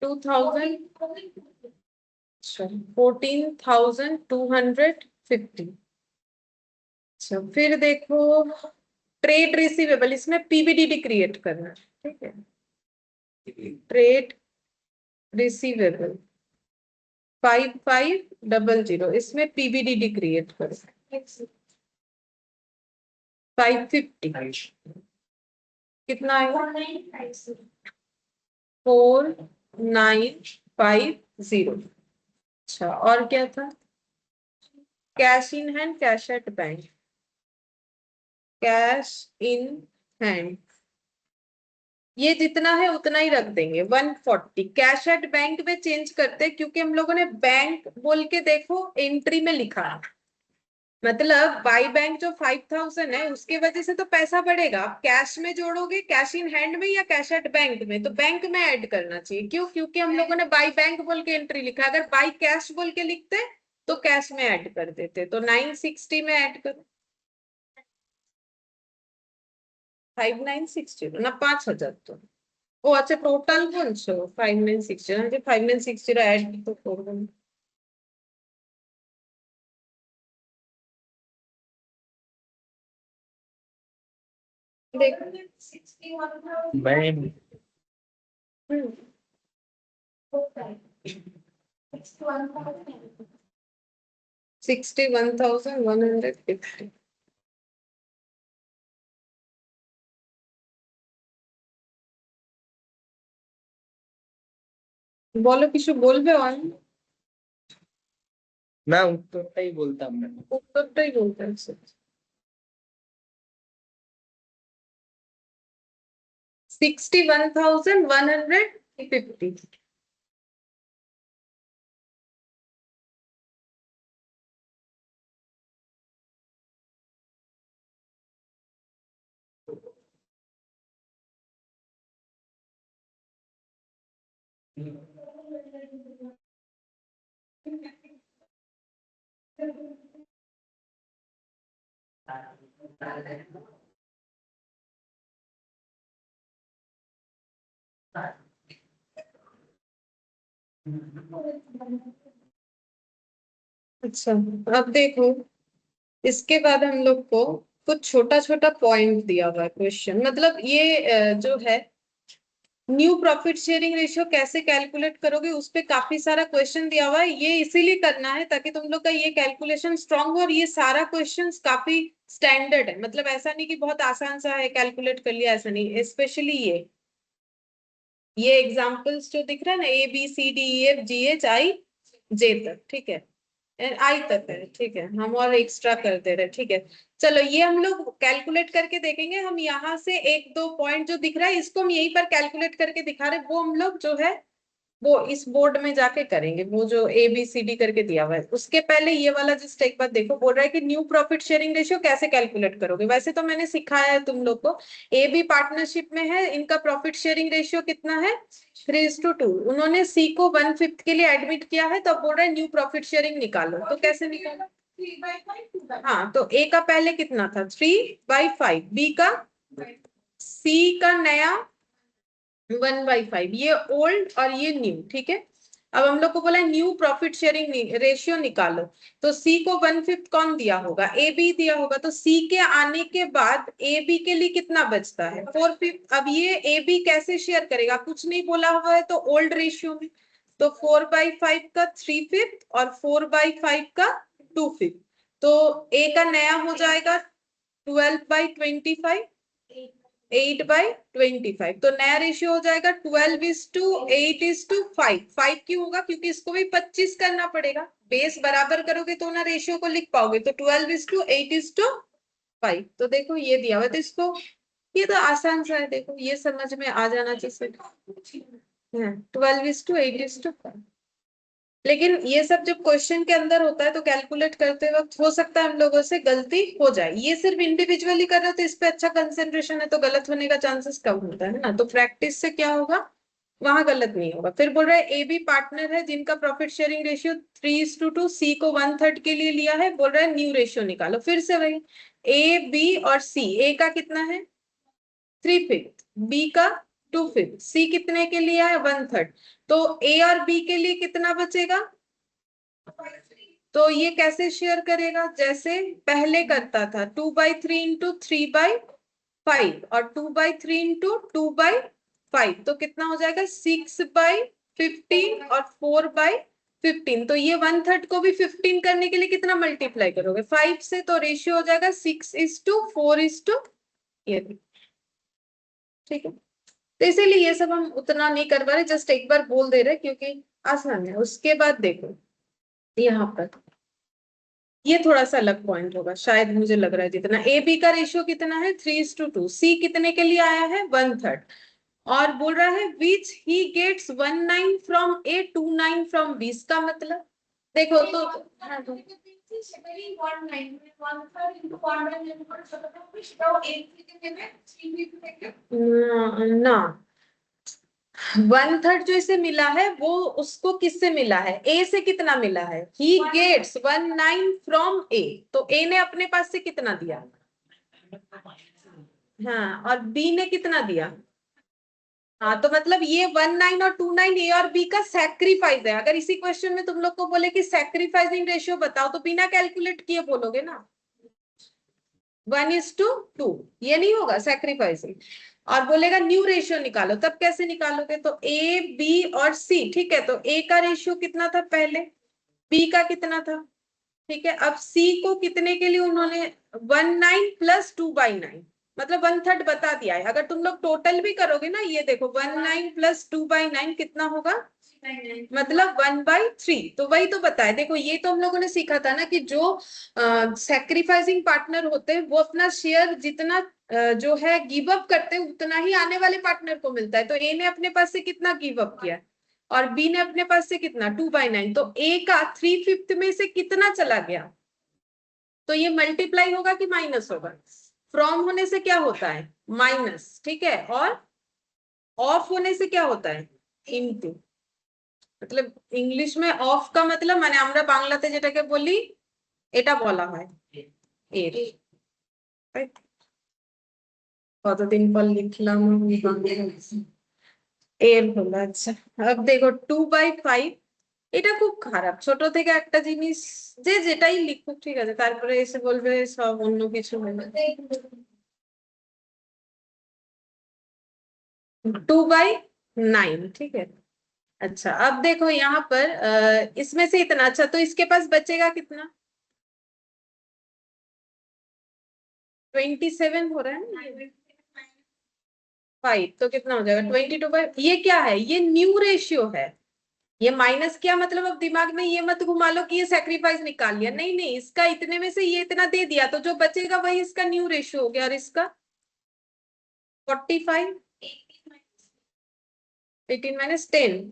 2,000, 14,250। अच्छा, फिर देखो ट्रेड रिसीवेबल, इसमें पीबीडीडी क्रिएट करना है। ठीक है, ट्रेड रिसीवेबल 5,500, इसमें पीबीडीडी क्रिएट करो 550। कितना आएगा 4,950। अच्छा, और क्या था, cash in hand, cash at bank, cash in hand, ये जितना है उतना ही रख देंगे 140। कैश एट बैंक में चेंज करते हैं क्योंकि हम लोगों ने बैंक बोल के देखो एंट्री में लिखा है। मतलब बाई बैंक जो 5,000 है उसके वजह से तो पैसा बढ़ेगा। आप कैश में जोड़ोगे, कैश इन हैंड में या कैश एट बैंक में, तो बैंक में ऐड करना चाहिए। क्यों, क्योंकि हम लोगों ने बाई बैंक बोल के एंट्री लिखा, अगर बाई कैश बोल के लिखते तो कैश में ऐड कर देते। तो 960 में ऐड करो 5,960 না 5,000 তো। ও আচ্ছা, টোটাল বলছো 5,960, আমি যে 5,960 অ্যাড তো করবো না। দেখো मैम 61,150। বলো, কিছু বলবে অন, না উত্তরটাই বলতাম না। উত্তরটাই বলতে হচ্ছে। 61,150। अच्छा, अब देखो इसके बाद हम लोग को कुछ छोटा छोटा पॉइंट दिया हुआ है क्वेश्चन, मतलब ये जो है न्यू प्रॉफिट शेयरिंग रेशियो कैसे कैलकुलेट करोगे, उस पे काफी सारा क्वेश्चन दिया हुआ है। ये इसीलिए करना है ताकि तुम लोग का ये कैलकुलेशन स्ट्रांग हो, और ये सारा क्वेश्चंस काफी स्टैंडर्ड है, मतलब ऐसा नहीं कि बहुत आसान सा है कैलकुलेट कर लिया, ऐसा नहीं। स्पेशली ये एग्जाम्पल्स जो दिख रहा है ना, ABCDEFGHI जे तक, ठीक है, आई तक है, ठीक है, हम और एक्स्ट्रा कर दे रहे हैं, ठीक है। चलो ये हम लोग कैलकुलेट करके देखेंगे। हम यहाँ से एक दो पॉइंट जो दिख रहा है इसको हम यहीं पर कैलकुलेट करके दिखा रहे हैं, वो हम लोग जो है वो इस बोर्ड में जाके करेंगे, वो जो ABCD करके दिया हुआ है। उसके पहले ये वाला जस्ट एक बात देखो, बोल रहा है कि न्यू प्रॉफिट शेयरिंग रेशियो कैसे कैलकुलेट करोगे। वैसे तो मैंने सिखाया है तुम लोग को, AB पार्टनरशिप में है, इनका प्रॉफिट शेयरिंग रेशियो कितना है, 3:2। उन्होंने C को 1/5 के लिए एडमिट किया है, तो अब बोल रहा है न्यू प्रॉफिट शेयरिंग निकालो, तो कैसे निकालो। हाँ, तो A का पहले कितना था, 3/5, B का, C का नया 1/5, ये ओल्ड और ये न्यू, ठीक है। अब हम लोग को बोला न्यू प्रॉफिट शेयरिंग रेशियो निकालो, तो C को 1/5 कौन दिया होगा, AB दिया होगा, तो C के आने के बाद AB के लिए कितना बचता है, 4/5। अब ये AB कैसे शेयर करेगा, कुछ नहीं बोला हुआ है, तो ओल्ड रेशियो में, तो 4/5 का 3/5 और 4/5 का 2/5, तो A का नया हो जाएगा 12/25, 8/25, तो नया रेशियो हो जाएगा 12:8:5। 5 क्यों होगा, क्योंकि इसको भी 25 करना पड़ेगा, बेस बराबर करोगे तो ना रेशियो को लिख पाओगे, तो 12:8:5। तो देखो ये दिया हुआ, तो इसको, ये तो आसान सा है, देखो ये समझ में आ जाना चाहिए, 12:8:5। लेकिन ये सब जब क्वेश्चन के अंदर होता है तो कैलकुलेट करते वक्त हो सकता है हम लोगों से गलती हो जाए। ये सिर्फ इंडिविजुअली कर रहे हो तो इस पे अच्छा कंसेंट्रेशन है, तो गलत होने का चांसेस कम होता है ना, तो प्रैक्टिस से क्या होगा, वहां गलत नहीं होगा। फिर बोल रहे हैं AB पार्टनर है जिनका प्रॉफिट शेयरिंग रेशियो 3:2, C को 1/3 के लिए लिया है, बोल रहा है न्यू रेशियो निकालो। फिर से वही AB और C, A का कितना है 3/5, B का 2/5, C कितने के लिए है 1/3, तो A और B के लिए कितना बचेगा, तो ये कैसे शेयर करेगा, जैसे पहले करता था 2/3 इंटू 3/5, और 2/3 इंटू 2/5, तो कितना हो जाएगा 6/15 और 4/15। तो ये 1/3 को भी 15 करने के लिए कितना मल्टीप्लाई करोगे 5 से, तो रेशियो हो जाएगा 6:4, ये, ठीक है। तो इसीलिए ये सब हम उतना नहीं कर पा रहे, जस्ट एक बार बोल दे रहे क्योंकि आसान है। उसके बाद देखो यहाँ पर ये थोड़ा सा अलग पॉइंट होगा शायद, मुझे लग रहा है, जितना AB का रेशियो कितना है 3:2, C कितने के लिए आया है 1/3, और बोल रहा है which he gets 19 from A 29 from B, का मतलब देखो तो, हाँ, तो ना 1/3 जो इसे मिला है वो उसको किससे मिला है, A से कितना मिला है, ही गेट्स 19 फ्रॉम A, तो A ने अपने पास से कितना दिया, हाँ, और B ने कितना दिया, हाँ, तो मतलब ये 19 और 29 A और B का सैक्रिफाइस है। अगर इसी क्वेश्चन में तुम लोग को बोले कि सैक्रिफाइसिंग रेशियो बताओ, तो बिना कैलकुलेट किए बोलोगे ना 1:2, ये नहीं होगा सैक्रिफाइसिंग। और बोलेगा न्यू रेशियो निकालो, तब कैसे निकालोगे, तो A, B और C, ठीक है, तो A का रेशियो कितना था पहले, B का कितना था, ठीक है। अब C को कितने के लिए उन्होंने 19 प्लस 2/9, मतलब 1/3 बता दिया है। अगर तुम लोग टोटल भी करोगे ना, ये देखो 19 प्लस 2/9 कितना होगा, मतलब 1/3, तो वही तो बताए। देखो ये तो हम लोगों ने सीखा था ना कि जो सैक्रिफाइसिंग पार्टनर होते हैं वो अपना शेयर जितना जो है गिव अप करते हैं उतना ही आने वाले पार्टनर को मिलता है। तो A ने अपने पास से कितना गिव अप किया और B ने अपने पास से कितना 2/9, तो A का 3/5 में से कितना चला गया, तो ये मल्टीप्लाई होगा कि माइनस होगा, फ्रॉम होने से क्या होता है माइनस, ठीक है, और ऑफ होने से क्या होता है इनटू। मतलब इंग्लिश में অফ का मतलब মানে আমরা বাংলাতে যেটাকে বলি এটা বলা হয় এর, right? কতদিন পর লিখলাম আমি বাংলা, এর হলো, আচ্ছা। अब देखो 2/5, এটা খুব খারাপ, ছোট থেকে একটা জিনিস যে যেটাই লিখুক ঠিক আছে, তারপরে এসে বলবে সব অন্য কিছু হলো। 2/5 9, ठीक है। अच्छा अब देखो यहाँ पर इसमें से इतना, अच्छा तो इसके पास बचेगा कितना? 27 हो रहा है ना, 5 तो कितना हो जाएगा 22/5। ये क्या है? ये न्यू रेशियो है। ये माइनस किया मतलब अब दिमाग में ये मत घुमा लो कि ये सेक्रीफाइस निकाल लिया, नहीं नहीं, इसका इतने में से ये इतना दे दिया तो जो बचेगा वही इसका न्यू रेशियो हो गया। और इसका 45, 18 - 10,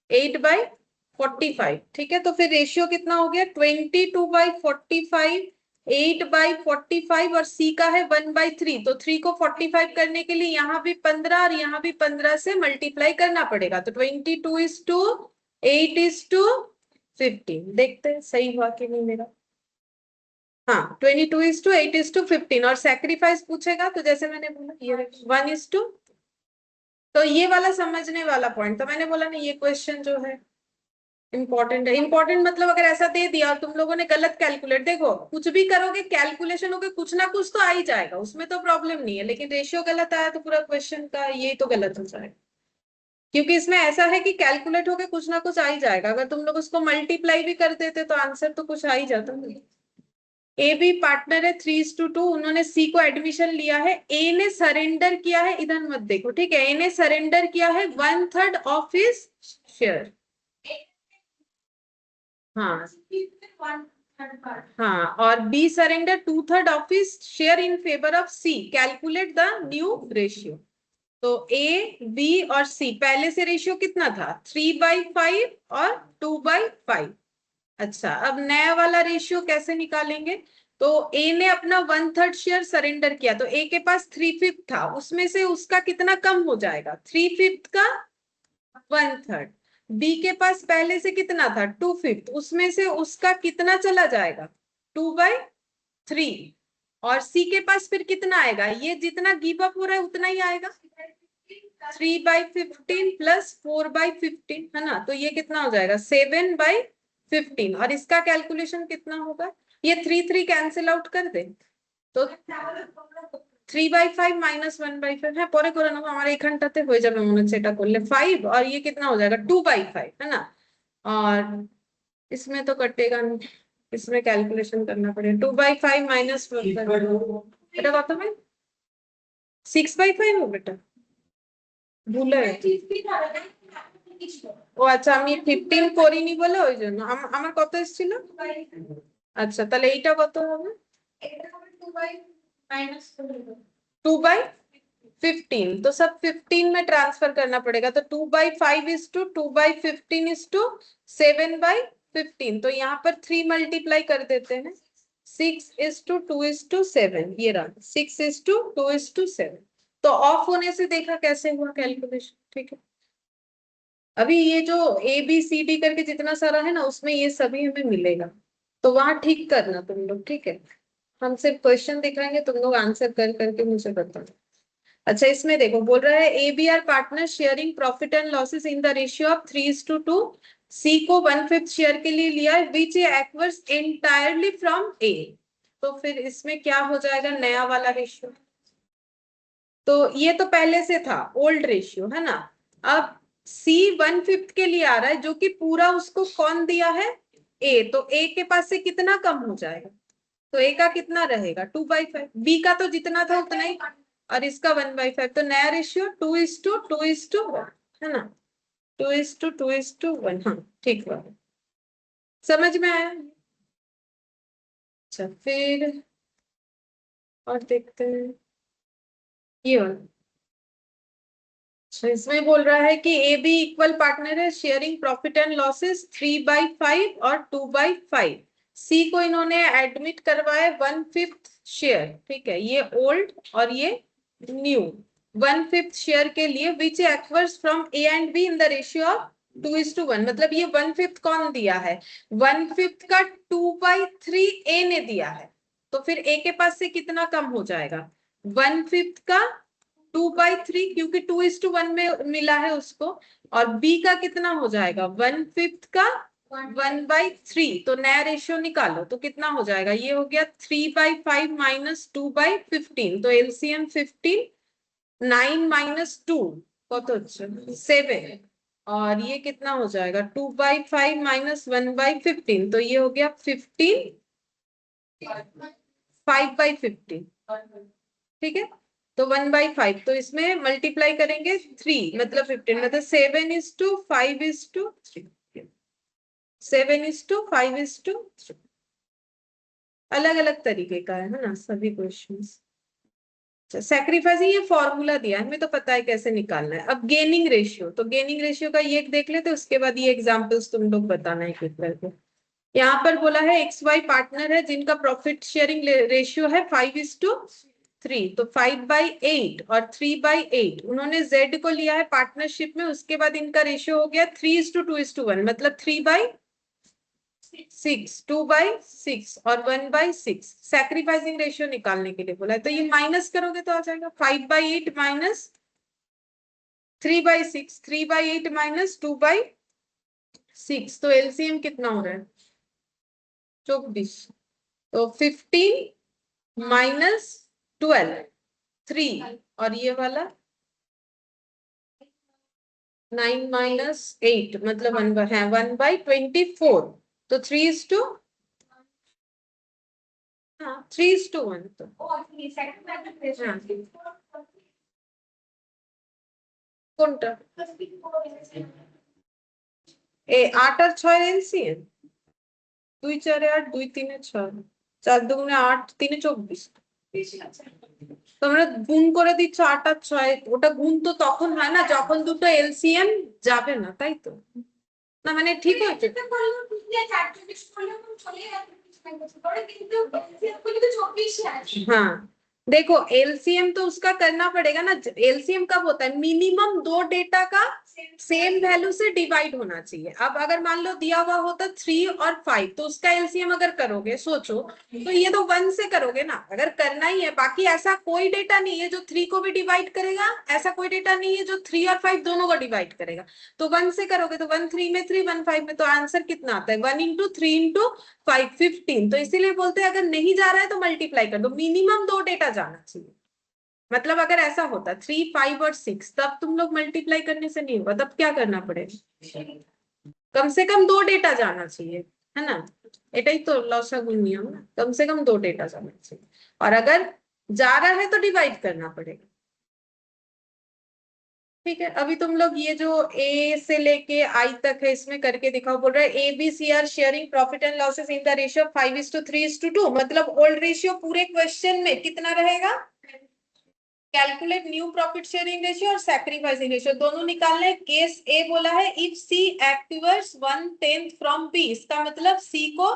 8/45, ठीक है। तो फिर रेशियो कितना हो गया? 22/45, 8/45, और सी का है 1/3। तो 3 को 45 करने के लिए यहाँ भी 15 और यहाँ भी 15 से मल्टीप्लाई करना पड़ेगा। तो 22:8:15। देखते हैं सही हुआ कि नहीं मेरा। हाँ, 22:8:15। और सैक्रिफाइस पूछेगा तो जैसे मैंने बोला ये 1:, तो ये वाला समझने वाला पॉइंट। तो मैंने बोला ना ये क्वेश्चन जो है इंपॉर्टेंट है। इंपॉर्टेंट मतलब अगर ऐसा दे दिया और तुम लोगों ने गलत कैलकुलेट, देखो कुछ भी करोगे कैलकुलेशन होगे, कुछ ना कुछ तो आ ही जाएगा, उसमें तो प्रॉब्लम नहीं है। लेकिन रेशियो गलत आया तो पूरा क्वेश्चन का ये तो गलत हो जाएगा, क्योंकि इसमें ऐसा है कि कैलकुलेट होके कुछ ना कुछ आ ही जाएगा। अगर तुम लोग उसको मल्टीप्लाई भी कर देते तो आंसर तो कुछ आ ही जाता। ए बी पार्टनर है 3:2, उन्होंने सी को एडमिशन लिया है। ए ने सरेंडर किया है, इधर मत देखो, ठीक है। ए ने सरेंडर किया है 1/3 ऑफ हिज शेयर। हाँ हाँ, और B surrender 2/3 of his share in favour of C. Calculate the new ratio. तो ए बी और सी पहले से रेशियो कितना था? 3/5 और 2/5। अच्छा अब नया वाला रेशियो कैसे निकालेंगे? तो ए ने अपना 1/3 शेयर सरेंडर किया, तो ए के पास 3/5 था, उसमें से उसका कितना कम हो जाएगा? 3/5 का 1/3। बी के पास पहले से कितना था? 2/5, उसमें से उसका कितना चला जाएगा? 2/3। और सी के पास फिर कितना आएगा? ये जितना गिव अप हो रहा है उतना ही आएगा, 3/15 प्लस 4/15, है ना। तो ये कितना हो जाएगा? 7/15। और इसका कैलकुलेशन कितना होगा? ये 3 कैंसिल आउट कर दे तो 3/5 - 1/5 है। পরে করে নেবো, আমার এইখানটাতে হয়ে যাবে মনে হচ্ছে এটা করলে 5। और ये कितना हो जाएगा? 2/5, है ना। और इसमें तो कटेगा नहीं, इसमें कैलकुलेशन करना पड़ेगा। 2/5 माइनस এটা কত হবে? 6/5 হবে बेटा, ভুলে ও আচ্ছা আমি 15 করিনি বলে ওই জন্য আমার কত এসেছিল। আচ্ছা তাহলে এইটা কত হবে? 2/15। तो सब 15 में ट्रांसफर करना पड़ेगा। तो 2/5 इज टू 2/15 इज टू 7/15। तो यहाँ पर 3 मल्टीप्लाई कर देते हैं। 6:2:7, ये रहा 6:2:7। तो ऑफ होने से देखा कैसे हुआ कैलकुलेशन, ठीक है। अभी ये जो ए बी सी डी करके जितना सारा है ना, उसमें ये सभी हमें मिलेगा, तो वहां ठीक करना तुम लोग, ठीक है। हम सिर्फ क्वेश्चन दिखाएंगे, तुम लोग आंसर कर करके मुझे बताना। अच्छा इसमें देखो बोल रहा है A B are partner sharing profit and losses in the ratio of 3:2। C को 1/5 शेयर के लिए लिया है, विच एक्वर्स एंटायरली फ्रॉम ए। तो फिर इसमें क्या हो जाएगा? नया वाला रेशियो। तो ये तो पहले से था ओल्ड रेशियो, है ना। अब सी 1/5 के लिए आ रहा है, जो कि पूरा उसको कौन दिया है? ए। तो ए के पास से कितना कम हो जाएगा? तो ए का कितना रहेगा? 2/5। बी का तो जितना था उतना ही, और इसका 1/5। तो नया रेशियो 2:2:1, है ना। 2:2:1, हाँ ठीक है, समझ में आया। अच्छा फिर और देखते हैं ये वाला। अच्छा इसमें बोल रहा है कि ए बी इक्वल पार्टनर है, शेयरिंग प्रॉफिट एंड लॉसेस 3/5 और 2/5। सी को इन्होंने एडमिट करवाया 1/5 शेयर, ठीक है। ये ओल्ड और ये न्यू 1/5 शेयर के लिए, which acquires from A and B in the ratio of 2:1। मतलब ये 1/5 कौन दिया है? 1/5 का 2/3 ए ने दिया है। तो फिर ए के पास से कितना कम हो जाएगा? 1/5 का 2/3, क्योंकि 2:1 में मिला है उसको। और बी का कितना हो जाएगा? 1/5 का 1/3। तो नया रेशियो निकालो तो कितना हो जाएगा? ये हो गया 3/5 - 2/15। तो एलसीएम 15, 9 - 2 কত হচ্ছে 7 और ये कितना हो जाएगा 2/5 माइनस 1/15 तो ये हो गया 15 5/15 ठीक है। तो 1/5 तो इसमें मल्टीप्लाई करेंगे 3 मतलब 15 मतलब 7:5:3 7:5:3 अलग अलग तरीके का है ना सभी क्वेश्चंस। सैक्रिफाइसिंग ये फॉर्मूला दिया है हमें तो पता है कैसे निकालना है। अब गेनिंग रेशियो तो गेनिंग रेशियो का ये देख लेते उसके बाद ये एग्जांपल्स तुम लोग बताना है एक करके। यहाँ पर बोला है XY पार्टनर है जिनका प्रॉफिट शेयरिंग रेशियो है 5:3 तो 5/8 और 3/8 उन्होंने Z को लिया है पार्टनरशिप में उसके बाद इनका रेशियो हो गया 3:2:1 मतलब 3/6 2/6 और 1/6 सैक्रिफाइसिंग रेशियो निकालने के लिए बोला है तो ये माइनस करोगे तो आ जाएगा 5/8 माइनस 3/6 3/8 माइनस 2/6 तो एलसीएम कितना हो रहा है 24 तो 15 माइनस 12 3 और ये वाला 9 माइनस 8 मतलब 1/24 तो 3:1 तो কোনটা 8 আর 6 এলসিএম 2 4 8 2 3 6 4 2 8 3 24 তোমরা গুণ করে দিচ্ছ 8 আর 6 ওটা গুণ তো তখন হয় না যখন দুটো এলসিএম যাবে না তাই তো না মানে ठीक है हाँ देखो एलसीएम तो उसका करना पड़ेगा ना एलसीएम कब होता है मिनिमम दो डेटा का सेम वैल्यू से डिवाइड होना चाहिए। अब अगर मान लो दिया हुआ होता 3 और 5 तो उसका एलसीएम अगर करोगे सोचो तो ये तो 1 से करोगे ना अगर करना ही है बाकी ऐसा कोई डेटा नहीं है जो 3 को भी डिवाइड करेगा ऐसा कोई डेटा नहीं है जो 3 और 5 दोनों को डिवाइड करेगा तो 1 से करोगे तो 1 3 में 3 1 5 में तो आंसर कितना आता है 1 × 3 × 5 15 तो इसीलिए बोलते हैं अगर नहीं जा रहा है तो मल्टीप्लाई कर दो मिनिमम दो डेटा जाना चाहिए। मतलब अगर ऐसा होता 3 5 और 6 तब तुम लोग मल्टीप्लाई करने से नहीं होगा तब क्या करना पड़ेगा कम से कम दो डेटा जाना चाहिए है ना एटाई तो लसागु नियम ना कम से कम दो डेटा जाना चाहिए और अगर जा रहा है तो डिवाइड करना पड़ेगा। ठीक है अभी तुम लोग ये जो ए से लेके आई तक है इसमें करके दिखाओ बोल रहा है ABC are sharing profit and losses in the ratio 5:3:2 मतलब ओल्ड रेशियो पूरे क्वेश्चन में कितना रहेगा calculate new profit sharing ratio और सैक्रिफाइसिंग रेशियो दोनों निकालने केस ए बोला है if C acquires 1/10 from B इसका मतलब सी को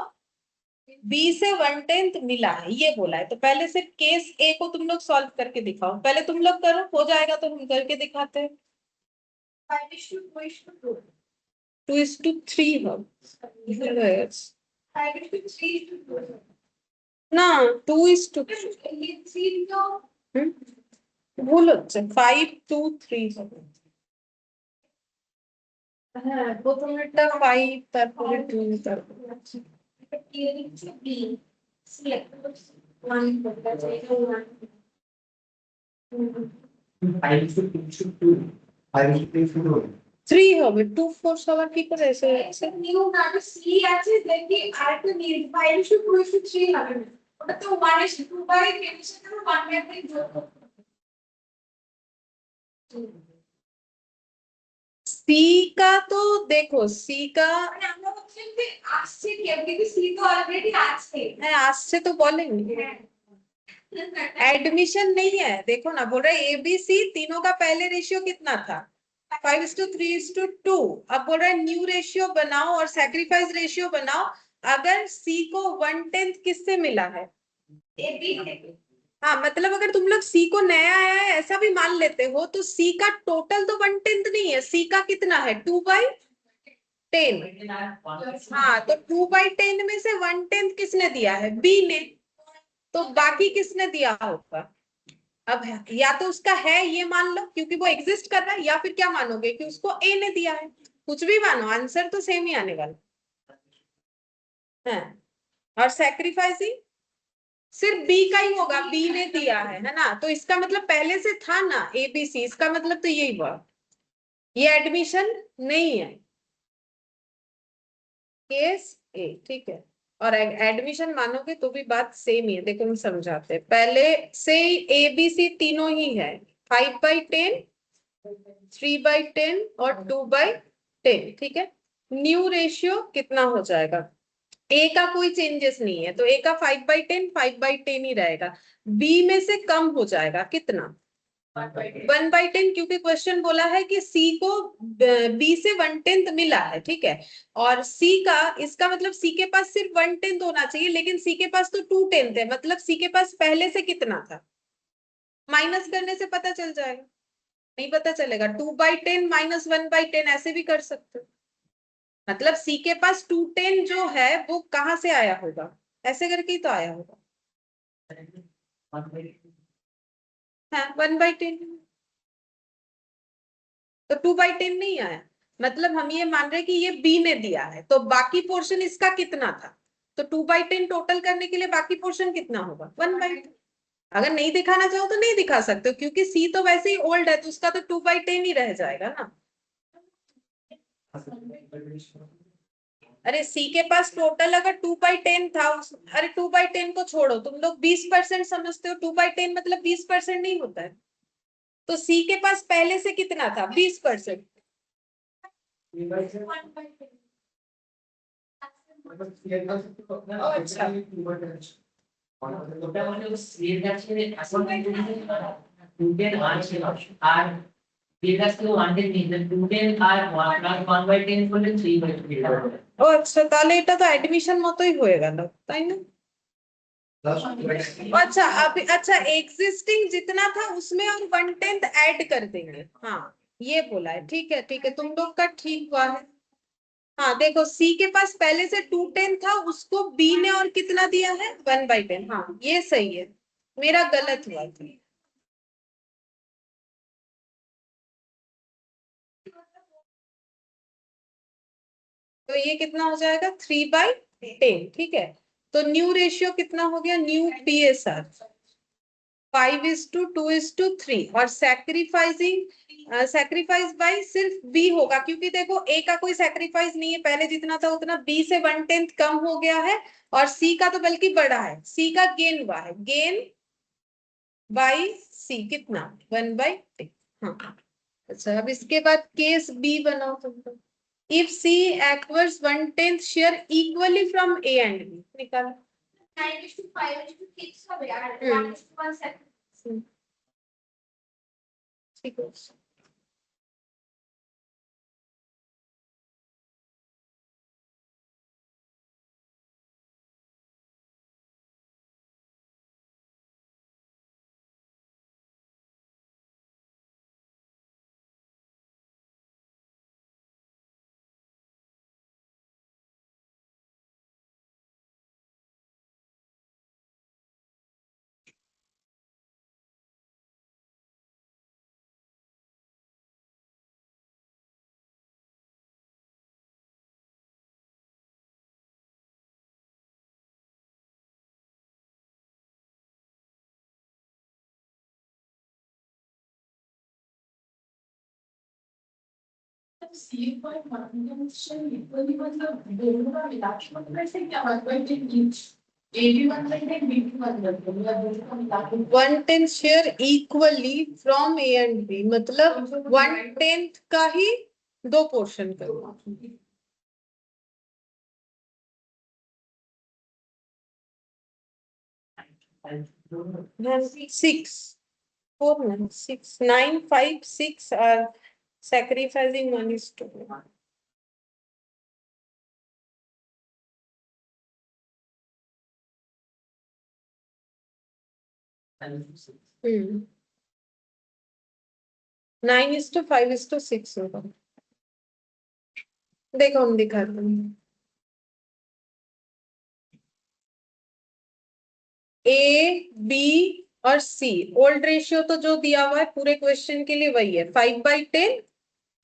बी से 1/10 मिला है ये बोला है तो पहले सिर्फ केस ए को तुम लोग सॉल्व करके दिखाओ पहले तुम लोग करो हो जाएगा तो हम करके दिखाते हैं 2:3 हो না 2:3 ভুল হচ্ছে 5:2:3 হ্যাঁ প্রথমেরটা 5 তারপরে 2 তারপরে 3 হবে 2 4 সবার কি করে এসে যাচ্ছে নিউ নাম সি আছে দেখি আরেকটা নিউ 5:2:3 হবে ওটা তো 1:2 এর সাথে 1 এর যোগ सी का तो देखो सी का আমরা বলছি যে আসছে কি কিন্তু সি তো অলরেডি আছে হ্যাঁ আসছে তো বলেনি एडमिशन नहीं है देखो ना बोल रहे ABC तीनों का पहले रेशियो कितना था 5:3:2 अब बोल रहे न्यू रेशियो बनाओ और सैक्रिफाइस रेशियो बनाओ अगर सी को 1/10 किससे मिला है हाँ मतलब अगर तुम लोग सी को नया आया है ऐसा भी मान लेते हो तो सी का टोटल तो 1/10 नहीं है सी का कितना है 2/10 हाँ तो 2/10 में से 1/10 किसने दिया है बी ने तो बाकी किसने दिया होगा अब या तो उसका है ये मान लो क्योंकि वो एग्जिस्ट कर रहा है या फिर क्या मानोगे कि उसको ए ने दिया है कुछ भी मानो आंसर तो सेम ही आने वाला है और सैक्रिफाइसिंग सिर्फ बी का ही होगा बी ने दिया है ना तो इसका मतलब पहले से था ना ABC इसका मतलब तो यही हुआ ये एडमिशन नहीं है, केस ए, ठीक है। और एडमिशन मानोगे तो भी बात सेम ही है, देखो हम समझाते हैं। पहले से ए बी सी तीनों ही है, 5/10, 3/10 और 2/10, ठीक है। न्यू रेशियो कितना हो जाएगा, ए का कोई चेंजेस नहीं है तो ए का 5/10 5/10 ही रहेगा। बी में से कम हो जाएगा कितना, 1/10, क्योंकि क्वेश्चन बोला है कि सी को बी से 1/10 मिला है, ठीक है। और सी का, इसका मतलब सी के पास सिर्फ 1/10 होना चाहिए, लेकिन सी के पास तो 2/10 है, मतलब सी के पास पहले से कितना था, माइनस करने से पता चल जाएगा। नहीं पता चलेगा, 2/10 माइनस 1/10 ऐसे भी कर सकते हो। मतलब सी के पास 2/10 जो है वो कहाँ से आया होगा, ऐसे करके ही तो आया होगा। हाँ, 1/10, तो 2/10 नहीं आया। मतलब हम ये मान रहे हैं कि ये बी ने दिया है, तो बाकी पोर्शन इसका कितना था, तो 2/10 टोटल करने के लिए बाकी पोर्शन कितना होगा, 1/10। अगर नहीं दिखाना चाहो तो नहीं दिखा सकते हो, क्योंकि सी तो वैसे ही ओल्ड है तो उसका तो 2/10 ही रह जाएगा ना। अरे सी के पास टोटल अगर 2/10 था अरे 2/10 को छोड़ो, तुम लोग 20% समझते हो, 2/10 मतलब 20% नहीं होता है। तो सी के पास पहले से कितना था, 20%। अच्छा, ওটা মানে ও এর কাছে এখন স্টুডেন্ট আছে আর এর কাছে ওয়ান টেন নিয়ে স্টুডেন্ট আর 1/10 করলে 3/10 ও আচ্ছা, তাহলে এটা তো অ্যাডমিশন মতোই হয়ে গেল, তাই না। अच्छा अभी, अच्छा एग्जिस्टिंग जितना था उसमें और 1/10 ऐड कर देंगे, हाँ ये बोला है, ठीक है ठीक है, तुम लोग का ठीक हुआ है। हाँ देखो, सी के पास पहले से 2/10 था, उसको बी ने और कितना दिया है, 1/10, हाँ ये सही है, मेरा गलत हुआ था। तो ये कितना हो जाएगा, 3/10, ठीक है। तो न्यू रेशियो कितना हो गया, न्यू PSR 5:2:3, और सैक्रिफाइस बाई सिर्फ बी होगा, क्योंकि देखो ए का कोई सैक्रिफाइस नहीं है, पहले जितना था उतना, बी से 1/10 कम हो गया है, और सी का तो बल्कि बड़ा है, सी का गेन हुआ है, गेन बाई सी कितना, 1/10, हाँ। अच्छा अब इसके बाद केस बी बनाओ तुम लोग। If C acquires 1/10 share equally from A and B, निकालो। 9:5 হবে আর 1:1 সেকেন্ড, ঠিক আছে। One tenth share equally from A and B, मतलब 1/10 का ही दो पोर्शन करना। 9, 5, 6 are sacrificing 1:1. Hmm. 9:5:6 होगा, देखो हम दिखाते हैं। ए बी और सी, ओल्ड रेशियो तो जो दिया हुआ है पूरे क्वेश्चन के लिए वही है, 5/10,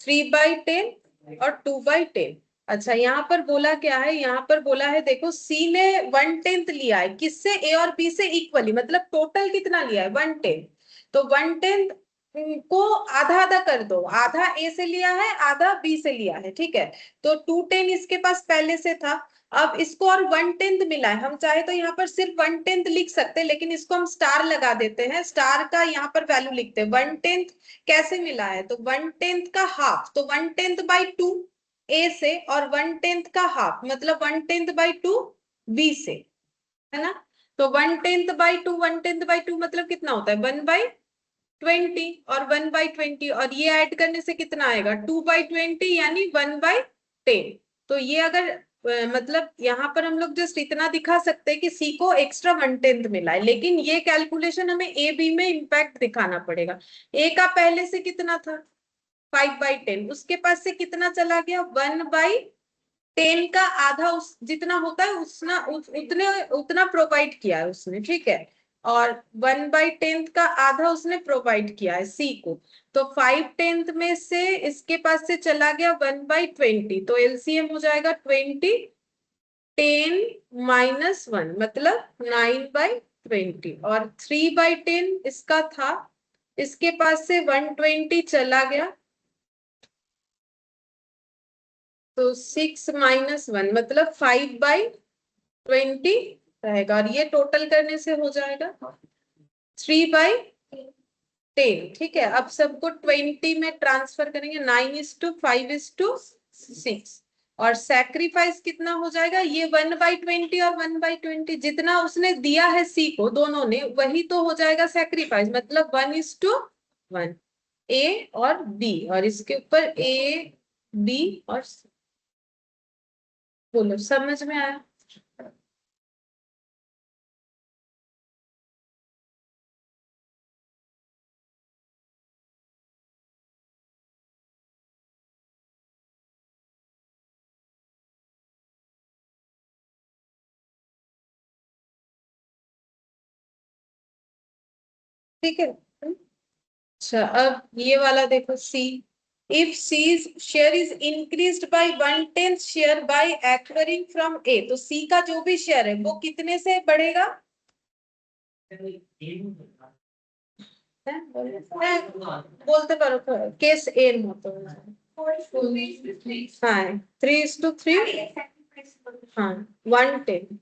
3/10 और 2/10। अच्छा यहाँ पर बोला क्या है, यहाँ पर बोला है देखो, सी ने 1/10 लिया है किससे, ए और बी से इक्वली, मतलब टोटल कितना लिया है, 1/10। तो 1/10 को आधा आधा कर दो, आधा ए से लिया है आधा बी से लिया है, ठीक है। तो 2/10 इसके पास पहले से था, अब इसको और 1/10 मिला है, हम चाहे तो यहाँ पर सिर्फ 1/10 लिख सकते हैं, लेकिन इसको हम स्टार लगा देते हैं, स्टार का यहाँ पर वैल्यू लिखते हैं। 1/10 कैसे मिला है, तो 1/10 का हाफ, तो 1/10/2 ए से, और 1/10 का हाफ मतलब 1/10/2 बी से, है ना। तो 1/10/2 1/10/2 मतलब कितना होता है 1/20, और 1/20, और ये ऐड करने से कितना आएगा 2/20 यानी 1/10। तो ये अगर मतलब यहाँ पर हम लोग जस्ट इतना दिखा सकते हैं कि सी को एक्स्ट्रा 1/10 मिला है, लेकिन ये कैलकुलेशन हमें ए बी में इम्पैक्ट दिखाना पड़ेगा। ए का पहले से कितना था 5/10, उसके पास से कितना चला गया 1/10 का आधा, उस जितना होता है उतना प्रोवाइड किया है उसने, ठीक है। और 1/10 का आधा उसने प्रोवाइड किया है सी को, तो 5/10 में से इसके पास से चला गया 1/20, तो एलसीएम हो जाएगा 20, 10 - 1 मतलब 9/20, और 3/10 इसका था, इसके पास से 120 चला गया, तो 6 - 1 मतलब 5/20 रहेगा, और ये टोटल करने से हो जाएगा 3/10, ठीक है। अब सबको 20 में ट्रांसफर करेंगे, 9:5:6, और सैक्रिफाइस कितना हो जाएगा, ये 1/20 और 1/20 जितना उसने दिया है सी को दोनों ने, वही तो हो जाएगा सैक्रिफाइस, मतलब 1:1 ए और बी, और इसके ऊपर ए बी और C। बोलो समझ में आया। ठीक है। अच्छा अब ये वाला देखो C, if C's share is increased by 1/10 share by acquiring from A, तो सी का जो भी शेयर है वो कितने से बढ़ेगा, बोलते पारो केस एन होता है, हाँ 3:3, हाँ 1/10,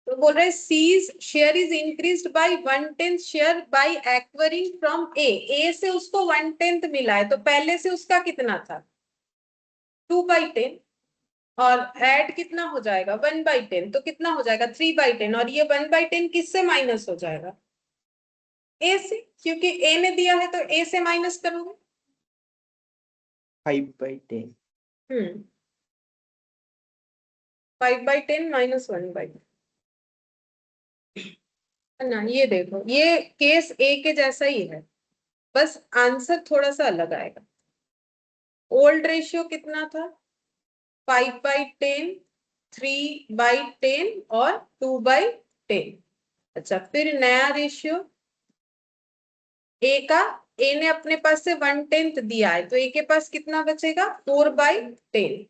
तो बोल रहे C's share is increased by 1/10 share by acquiring from A से उसको 1/10 मिला है, तो पहले से उसका कितना था 2/10, और ऐड कितना हो जाएगा 1/10, तो कितना हो जाएगा 3/10, और ये 1/10 किससे माइनस हो जाएगा ए से, क्योंकि ए ने दिया है तो ए से माइनस करोगे 5/10 5/10 - 1/10 ना। ये देखो ये केस ए के जैसा ही है, बस आंसर थोड़ा सा अलग आएगा। ओल्ड रेशियो कितना था 5/10, 3/10 और 2/10। अच्छा फिर नया रेशियो ए का, ए ने अपने पास से 1/10 दिया है, तो ए के पास कितना बचेगा 4/10।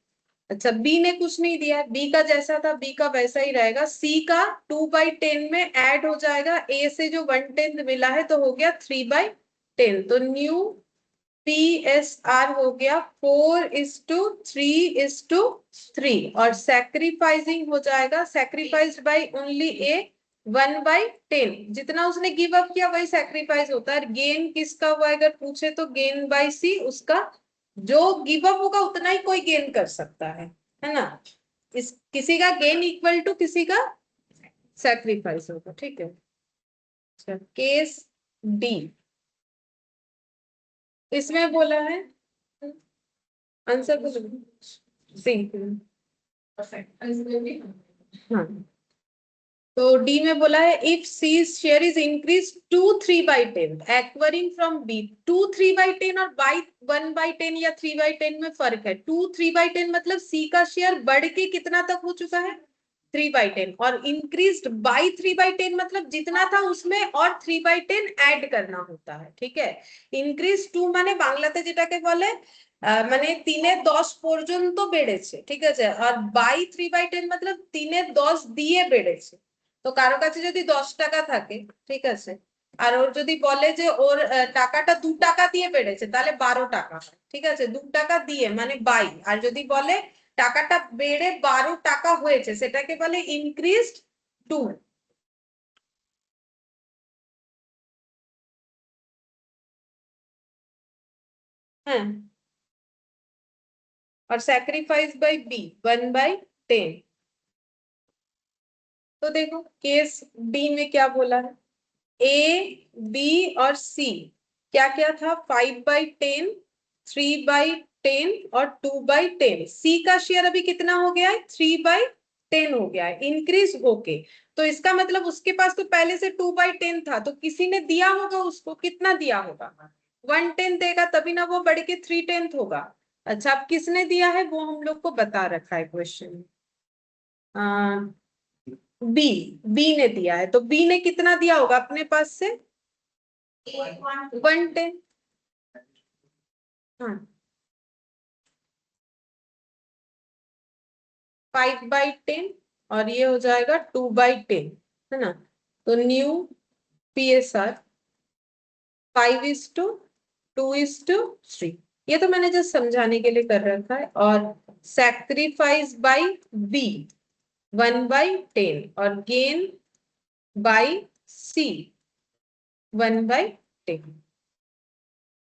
अच्छा बी ने कुछ नहीं दिया है, बी का जैसा था बी का वैसा ही रहेगा, सी का 2/10 में ऐड हो जाएगा ए से जो 1/10 मिला है, तो हो गया 3/10, तो न्यू PSR हो गया 4:3:3, और सैक्रिफाइसिंग हो जाएगा सैक्रिफाइस्ड बाय ओनली ए 1/10, जितना उसने गिव अप किया वही सैक्रिफाइस होता है। गेन किसका हुआ अगर पूछे तो गेन बाय सी, उसका जो गिव अप होगा उतना ही कोई गेन कर सकता है ना। इस किसी का गेन इक्वल टू किसी का सैक्रिफाइस होगा, ठीक है। अच्छा केस डी, इसमें बोला है आंसर को सी, हाँ तो डी में बोला है if C share is increase to 3/10 acquiring from B, 2 3/10 और बाई 1/10 या 3/10 में फर्क है। 2 3/10 मतलब सी का शेयर बढ़ के कितना तक हो चुका है 3/10, और इंक्रीज्ड बाई 3/10 मतलब जितना था उसमें और 3/10 ऐड करना होता है, ठीक है। ইনক্রিজ 2 মানে বাংলাতে যেটাকে বলে মানে 3-10 পর্যন্ত বেড়েছে, ঠিক আছে, আর বাই 3/10 मतलब 3-10 দিয়ে বেড়েছে। তো কারো কাছে যদি 10 টাকা থাকে, ঠিক আছে, আর ওর যদি বলে যে ওর টাকাটা 2 টাকা দিয়ে বেড়েছে তাহলে 12 টাকা হয়, ঠিক আছে, 2 টাকা দিয়ে মানে বাই। আর যদি বলে টাকাটা বেড়ে 12 টাকা হয়েছে সেটাকে বলে ইনক্রিজড টু। হ্যাঁ, और सैक्रिफाइस बाय बी 1/10। तो देखो केस बी में क्या बोला है, ए बी और सी क्या क्या था, 5/10, 3/10 और 2/10। सी का शेयर अभी कितना हो गया है, 3/10 हो गया है इंक्रीज होके। तो इसका मतलब उसके पास तो पहले से 2/10 था, तो किसी ने दिया होगा उसको, कितना दिया होगा, 1/10 देगा तभी ना वो बढ़ के 3/10 होगा। अच्छा, अब किसने दिया है वो हम लोग को बता रखा है क्वेश्चन में, बी, बी ने दिया है, तो बी ने कितना दिया होगा अपने पास से, 1/10। हाँ, 5/10 और ये हो जाएगा 2/10, है ना। तो न्यू PSR 5:2:3, ये तो मैंने जस्ट समझाने के लिए कर रखा है। और सैक्रिफाइस बाय बी 1/10 और गेन बाय सी 1/10।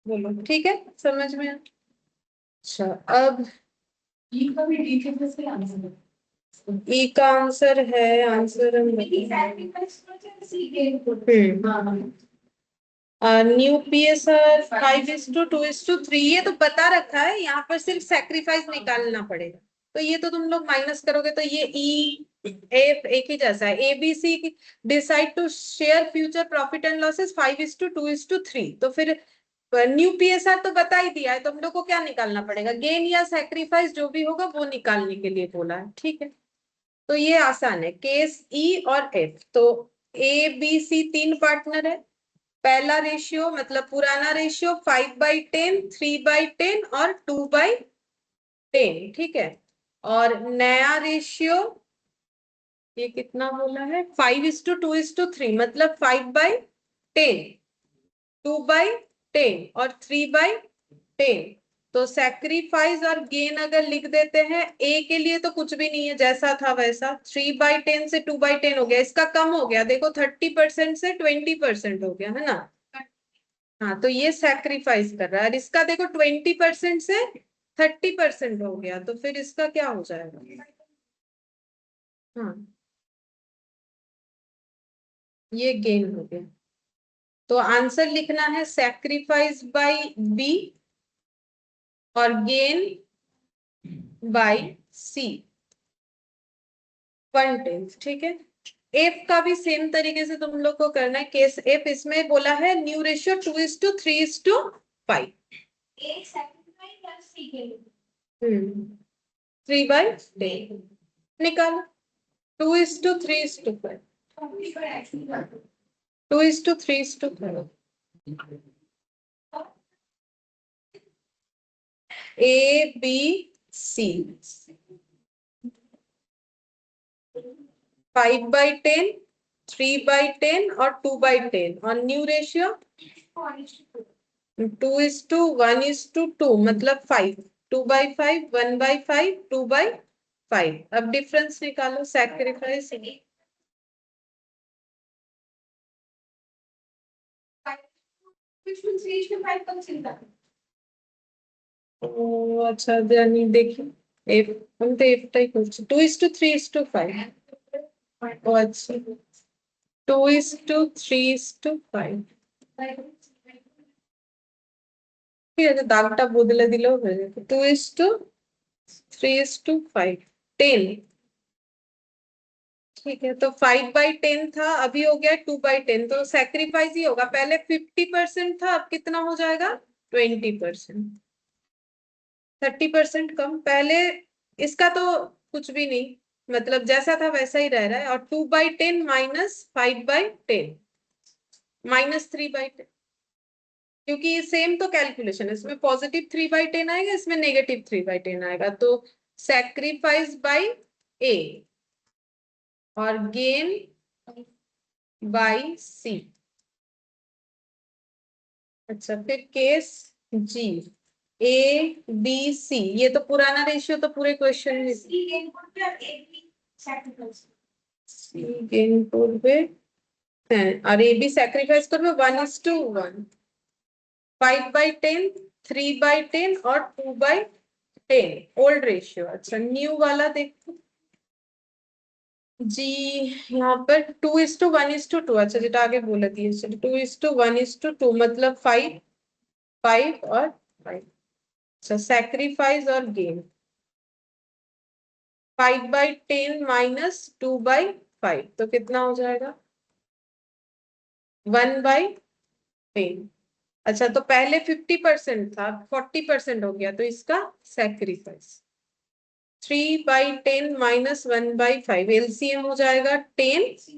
बोलो ठीक है, समझ में आया? अच्छा, अब ई का भी डी के से आंसर है। ई का आंसर है, आंसर न्यू PSR 5:2:3, ये तो बता रखा है, यहाँ पर सिर्फ सेक्रीफाइस निकालना पड़ेगा। तो ये तो तुम लोग माइनस करोगे तो ये ई एफ एक ही जैसा है। ABC decide to share future profit and losses 5:2:3, तो फिर न्यू PSR तो बता ही दिया है, तो हम लोग को क्या निकालना पड़ेगा, गेन या सेक्रीफाइस जो भी होगा वो निकालने के लिए बोला है, ठीक है। तो ये आसान है, केस ई और एफ। तो ABC 3 पार्टनर है, पहला रेशियो मतलब पुराना रेशियो 5/10, 3/10 और 2/10, ठीक है। और नया रेशियो ये कितना बोला है, 5:2:3, मतलब 5/10, 2/10 और 3/10। तो सैक्रिफाइस और गेन अगर लिख देते हैं, ए के लिए तो कुछ भी नहीं है, जैसा था वैसा, 3/10 से 2/10 हो गया, इसका कम हो गया, देखो 30% से 20% हो गया, है ना। हाँ, तो ये सैक्रिफाइस कर रहा है, और इसका देखो 20% से 30% हो गया, तो फिर इसका क्या हो जाएगा। हाँ, ये गेन हो गया। तो आंसर लिखना है सैक्रिफाइस बाय बी और गेन बाय सी 1/10, ठीक है। एफ का भी सेम तरीके से तुम लोग को करना है, केस एफ। इसमें बोला है न्यू रेशियो 2:3:5, 3/10 निकालो, 2:3:5, 2:3:5, ABC 5/10, 3/10 और 2/10, और न्यू रेशियो 2:1:2, मतलब 5, 2/5, 1/5, 2/5। अब डिफरेंस निकालो, सैक्रिफाइस अच्छा জানি দেখি, এফ আমি তো এফটাই করছি, 2:3:5। ও আচ্ছা, 2:3:5, ঠিক আছে, দাগটা বদলে দিলেও হয়ে যেত, 2:3:5, 10, ठीक है। तो 5/10 था, अभी हो गया 2/10, तो सेक्रीफाइस ही होगा, पहले 50% था, अब कितना हो जाएगा 20%, 30% कम। पहले इसका तो कुछ भी नहीं, मतलब जैसा था वैसा ही रह रहा है। और 2/10 माइनस 5/10 माइनस 3/10, क्योंकि सेम तो कैलकुलेशन है, इसमें पॉजिटिव 3/10 आएगा, इसमें नेगेटिव 3/10 आएगा। तो सेक्रीफाइस बाय ए और गेन बाय सी अच्छा फिर case ji, A B C, ये तो पुराना रेशियो तो पूरे क्वेश्चन में सी गेन করবে হ্যাঁ আর এ বি স্যাক্রিফাইস করবে 1:1, 5/10, 3/10 और 2/10 ओल्ड रेशियो। अच्छा न्यू वाला देखो जी, यहाँ पर 2:1:2, अच्छा जेटा आगे बोला दिए 2:1:2 मतलब 5 और 5। अच्छा सैक्रिफाइस और गेन 5/10 - 2/5 तो कितना हो जाएगा 1/10। अच्छा तो पहले 50% था 40% हो गया तो इसका सैक्रिफाइस 3/10 - 1/5 एलसीएम हो जाएगा 10।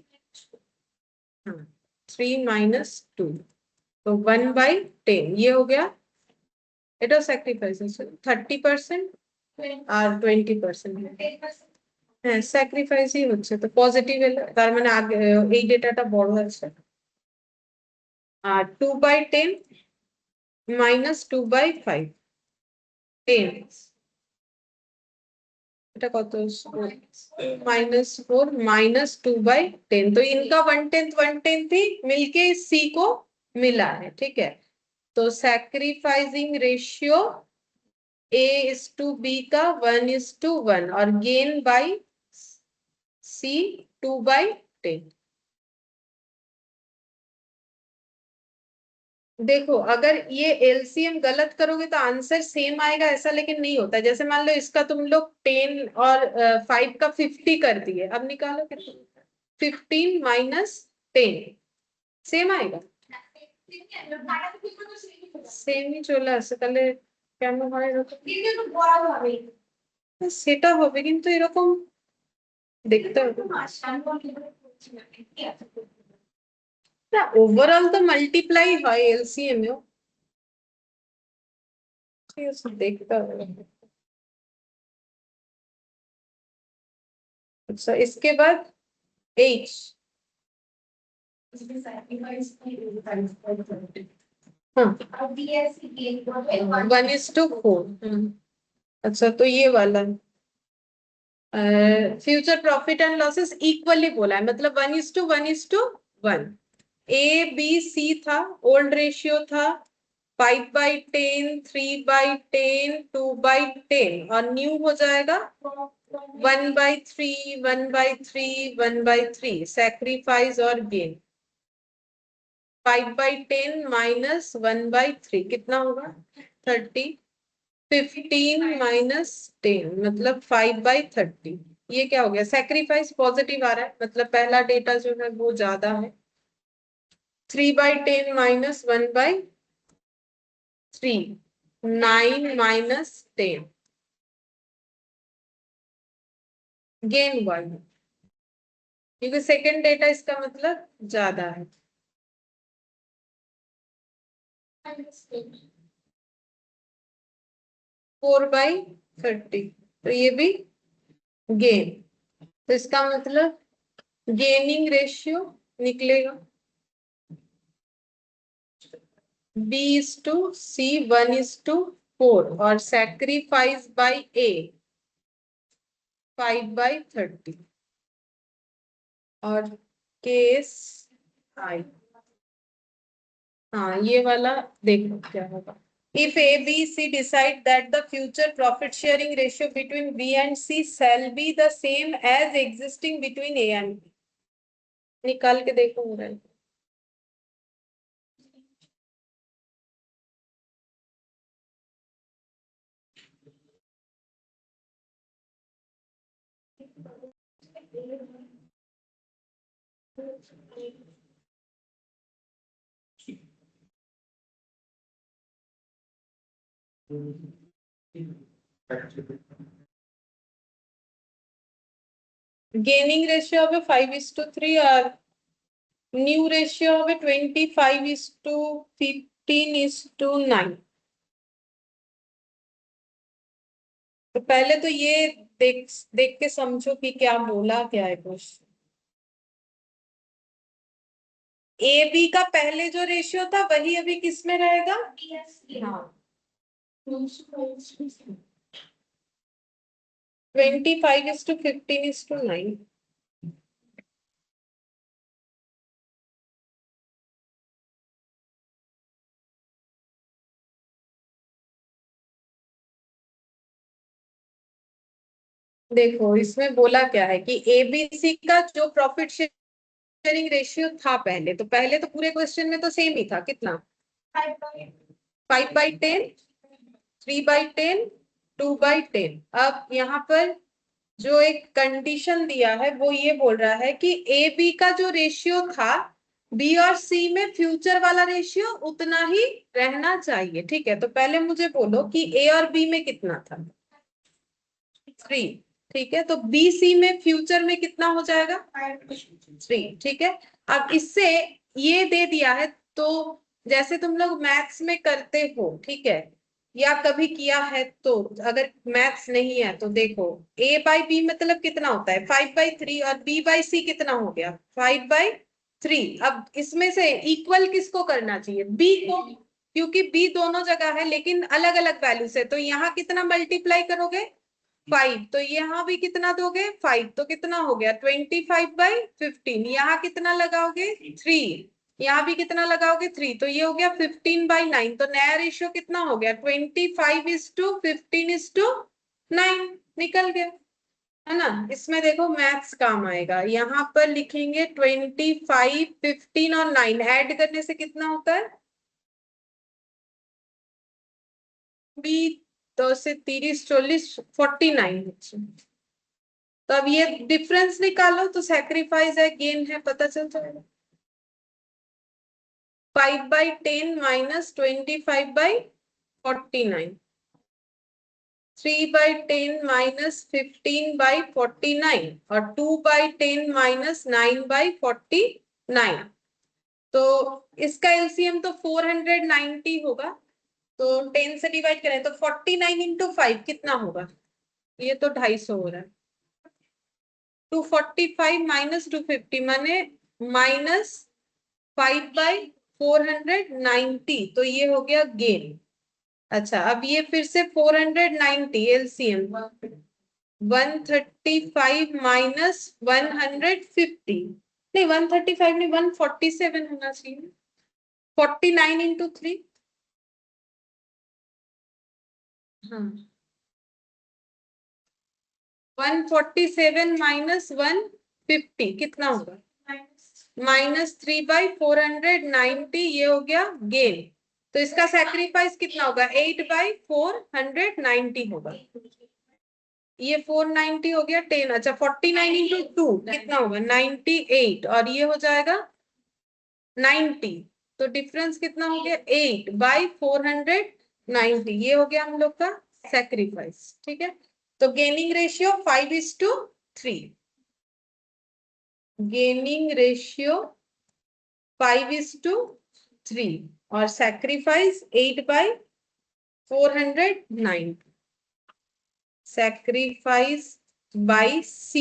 हाँ 3 - 2 तो 1/10 ये हो गया। এটা স্যাক্রিফাইস 30% আর 20% হ্যাঁ স্যাক্রিফাইসই হচ্ছে তো পজিটিভ এলো তার মানে আগে এই ডেটাটা বড় আছে। আর 2/10 - 2/5 10 এটা কত -4 - 2/10 तो इनका 1/10 ही मिलके सी को मिला है ठीक है। तो सैक्रिफाइसिंग रेशियो A:B का 1:1 और गेन बाय सी 2/10। देखो अगर ये एलसीएम गलत करोगे तो आंसर सेम आएगा ऐसा लेकिन नहीं होता। जैसे मान लो इसका तुम लोग 10 और 5 का 50 कर दिए, अब निकालो कितना 15 - 10 সেম আয়েগা সেমই চলে আসে তাহলে কেন হয় এরকম সেটা হবে কিন্তু এরকম দেখতে হবে না ওভারঅল তো মাল্টিপ্লাই হয় এলসিএম এও ঠিক আছে দেখতে হবে। अच्छा इसके बाद एच हाँ 1:4। अच्छा तो ये वाला future profit and losses equally बोला है मतलब 1:1:1। ए बी सी था ओल्ड रेशियो था 5/10, 3/10, 2/10 और न्यू हो जाएगा 1/3, 1/3, 1/3 सैक्रिफाइस और गेन 5/10 - 1/3 कितना होगा 30। 15 - 10 मतलब 5/30। ये क्या हो गया सैक्रिफाइस पॉजिटिव आ रहा है मतलब पहला डेटा जो है वो ज्यादा है। 3/10 - 1/3 9 - 10 गेन 1 क्योंकि सेकेंड डेटा इसका मतलब ज्यादा है। 4/30 तो ये भी गेन तो इसका मतलब गेनिंग रेशियो निकलेगा B:C 1:4 और सैक्रिफाइस बाय A 5/30 और केस आई हाँ ये वाला देखो क्या होगा। If A, B, C decide that the future profit sharing ratio between B and C shall be the same as existing between A and B, निकाल के देखो हो रहा है। গেনিং রেশিও হবে 5:3 আর নিউ রেশিও হবে 25:15:9। तो पहले तो ये देख देख के समझो कि क्या बोला क्या है क्वेश्चन। ए बी का पहले जो रेशियो था वही अभी किस में रहेगा? हाँ 25:15:9। देखो इसमें बोला क्या है कि एबीसी का जो प्रॉफिट शेयरिंग रेशियो था पहले, तो पहले तो पूरे क्वेश्चन में तो सेम ही था, कितना? 5/10, 3/10, 2/10। अब यहाँ पर जो एक कंडीशन दिया है वो ये बोल रहा है कि ए बी का जो रेशियो था बी और सी में फ्यूचर वाला रेशियो उतना ही रहना चाहिए। ठीक है, तो पहले मुझे बोलो कि ए और बी में कितना था? 3। ठीक है, तो बी सी में फ्यूचर में कितना हो जाएगा? 3। ठीक है, अब इससे ये दे दिया है, तो जैसे तुम लोग मैथ्स में करते हो, ठीक है, या कभी किया है, तो अगर मैथ्स नहीं है तो देखो a बाई बी मतलब कितना होता है? 5/3, और b बाई सी कितना हो गया? 5/3। अब इसमें से इक्वल किसको करना चाहिए? b को, क्योंकि b दोनों जगह है लेकिन अलग अलग वैल्यू से, तो यहाँ कितना मल्टीप्लाई करोगे? 5। तो यहाँ भी कितना दोगे? 5। तो कितना हो गया? 25/15। यहाँ कितना लगाओगे? 3। यहाँ भी कितना लगाओगे? 3। तो ये हो गया 15/9। तो नया रेशियो कितना हो गया? 25:15:9 निकल गया, है ना? इसमें देखो मैथ्स काम आएगा। यहाँ पर लिखेंगे 25, 15 और 9 ऐड करने से कितना होता है? बी, तो से 30, 40, 49। तो अब ये डिफरेंस निकालो, तो सैक्रिफाइस है गेन है, पता चल जाएगा। 5/10 माइनस 25/49, 3/10 माइनस 15/49, और 2/10 माइनस 9/49। तो इसका एलसीएम तो 490 होगा, तो 10 से डिवाइड करें तो 49 इंटू 5 कितना होगा? ये तो 250 हो रहा है। 245 माइनस 250 माने माइनस 5/490, तो ये हो गया गेन। अच्छा, अब ये फिर से 490 एलसीएम, 135 माइनस 150, नहीं 135 नहीं, 147 होना चाहिए। 49 इंटू 3, हाँ 147 माइनस 150 कितना होगा? -3/490, ये हो गया गेन। तो इसका सैक्रिफाइस कितना होगा? 8/490 होगा। ये 490 हो गया 10। अच्छा 49 इंटू 2 कितना होगा? 98, और ये हो जाएगा 90। तो डिफरेंस कितना हो गया? 8/490। ये हो गया हम लोग का सैक्रिफाइस। ठीक है, तो गेनिंग रेशियो 5:3, गेनिंग रेशियो 5:3, और सैक्रिफाइस 8/490। sacrifice by C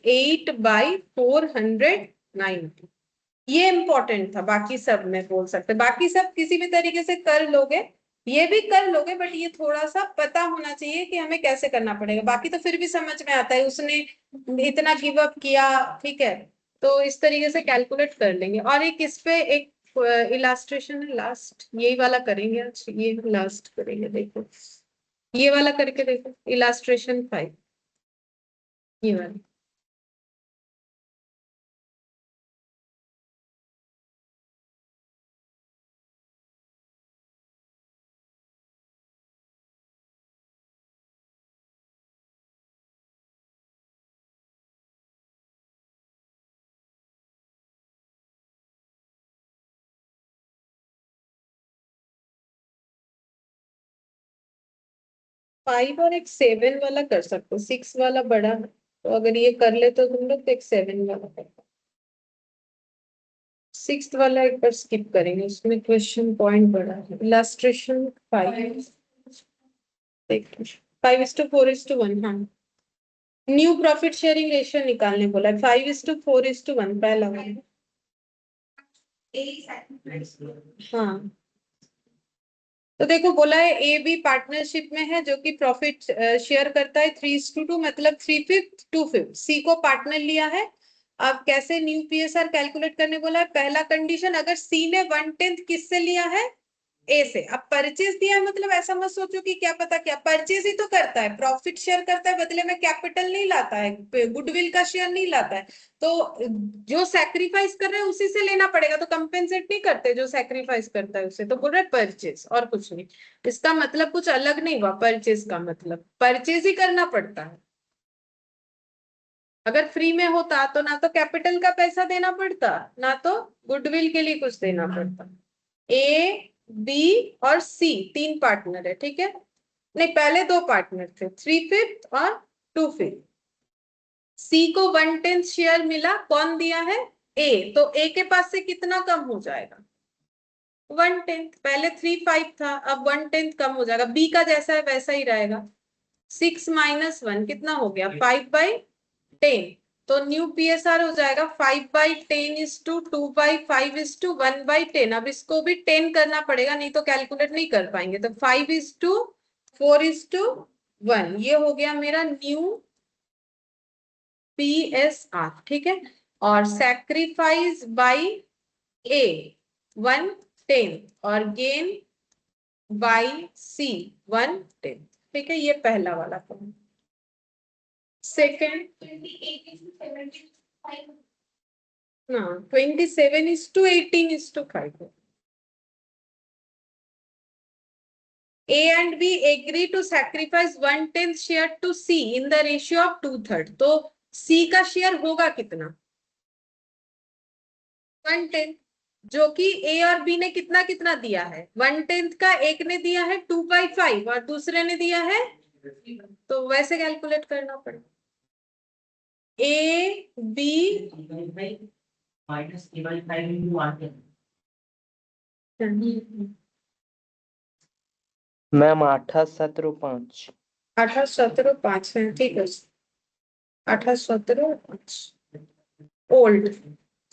8/490। ये इंपॉर्टेंट था, बाकी सब में बोल सकते, बाकी सब किसी भी तरीके से कर लोगे, ये भी कर लोगे, बट ये थोड़ा सा पता होना चाहिए कि हमें कैसे करना पड़ेगा। बाकी तो फिर भी समझ में आता है, उसने इतना गिव अप किया, ठीक है, तो इस तरीके से कैलकुलेट कर लेंगे। और एक इस पे एक इलास्ट्रेशन है, लास्ट यही वाला करेंगे आज, ये लास्ट करेंगे। देखो ये वाला करके देखो, इलास्ट्रेशन 5, ये वाला। फाइव और एक 7 वाला कर सकते हो, 6 वाला बड़ा है, तो अगर ये कर ले तो तुम लोग तो एक 7 वाला कर। 6 वाला एक बार स्किप करेंगे, उसमें क्वेश्चन पॉइंट बड़ा है। इलास्ट्रेशन 5, 5:4:1। हाँ, न्यू प्रॉफिट शेयरिंग रेशियो निकालने बोला है। 5:4:1 पहला वाला। हाँ, तो देखो बोला है ए बी पार्टनरशिप में है जो कि प्रॉफिट शेयर करता है 3:2, मतलब 3/5 2/5। सी को पार्टनर लिया है। अब कैसे न्यू पीएसआर कैलकुलेट करने बोला है। पहला कंडीशन, अगर सी ने 1/10 किससे लिया है, ए से। अब परचेज दिया है मतलब ऐसा मत सोचो कि क्या पता क्या, परचेज ही तो करता है, प्रॉफिट शेयर करता है, बदले में कैपिटल नहीं लाता है, गुडविल का शेयर नहीं लाता है। तो जो सैक्रिफाइस कर रहे हैं उसी से लेना पड़ेगा, तो कंपेंसेट नहीं करते जो सैक्रिफाइस करता है उसे, तो बोल रहे परचेज और कुछ नहीं। इसका मतलब कुछ अलग नहीं हुआ, परचेज का मतलब परचेज ही करना पड़ता है। अगर फ्री में होता तो ना तो कैपिटल का पैसा देना पड़ता, ना तो गुडविल के लिए कुछ देना पड़ता। ए बी और सी तीन पार्टनर है, ठीक है। नहीं, पहले दो पार्टनर थे, 3/5 और 2/5। सी को 1/10 शेयर मिला, कौन दिया है, ए। तो ए के पास से कितना कम हो जाएगा, 1/10। पहले 3/5 था, अब 1/10 कम हो जाएगा। बी का जैसा है वैसा ही रहेगा। 6 - 1 कितना हो गया, 5/10। तो न्यू पीएसआर हो जाएगा 5/10 इज टू 2/5 इज टू 1/10। अब इसको भी 10 करना पड़ेगा, नहीं तो कैलकुलेट नहीं कर पाएंगे। तो 5:4:1, ये हो गया मेरा न्यू पीएसआर, ठीक है। और सैक्रिफाइस बाय ए 1/10 और गेन बाय सी 1/10, ठीक है। ये पहला वाला पॉइंट। सेकेंड, हाँ 27:18:5। A and B agree to sacrifice 1/10 share to C in the ratio of 2/3। तो C का शेयर होगा कितना, 1/10, जो कि A और B ने कितना कितना दिया है, 1/10 का एक ने दिया है 2/5 और दूसरे ने दिया है, तो वैसे कैलकुलेट करना पड़ेगा। A B minus A/5 into 1/10। Ma'am 8:17:5। 8:17:5 है, ठीक है। 8:17:5 ओल्ड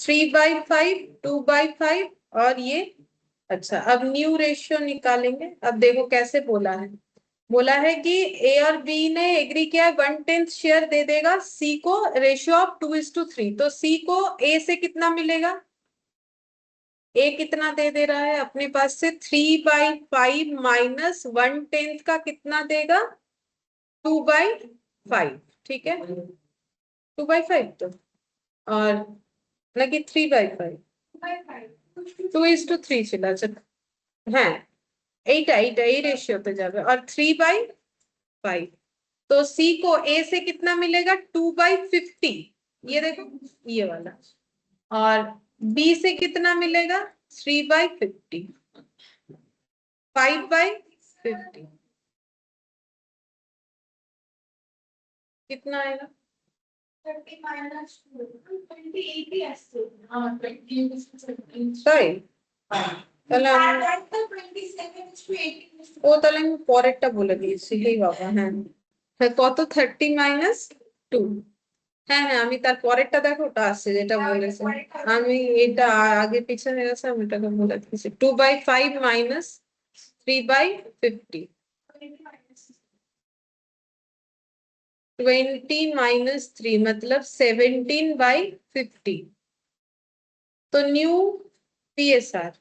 3/5 2/5 और ये। अच्छा, अब न्यू रेशियो निकालेंगे। अब देखो कैसे बोला है। बोला है कि ए और बी ने एग्री किया है 1/10 शेयर दे देगा सी को, रेशियो ऑफ 2:3। तो सी को ए से कितना मिलेगा, ए कितना दे रहा है अपने पास से, 3/5 माइनस 1/10 का कितना देगा, 2/5, ठीक है। 2/5 तो, और ना कि 3/5, 2:3 ছিল। আচ্ছা হ্যাঁ, এইটা এই রেশিওতে যাবে। और 3/5, तो सी को ए से कितना मिलेगा, 2/50, ये देखो ये वाला। और बी से कितना मिलेगा, 3/50, 5/50 कितना आएगा, তাই তাহলে ও তাহলে আমি পরেরটা বলে দিয়েছি, এই বাবা। হ্যাঁ হ্যাঁ, কত 30 - 2। হ্যাঁ হ্যাঁ, আমি তার পরেরটা দেখো ওটা আসছে যেটা বলেছে। আমি এটা আগে পিছনে গেছে, আমি এটাকে বলে দিয়েছি 2/5 মাইনাস 3/50, 20 - 3 मतलब 17/50। तो न्यू पीएसआर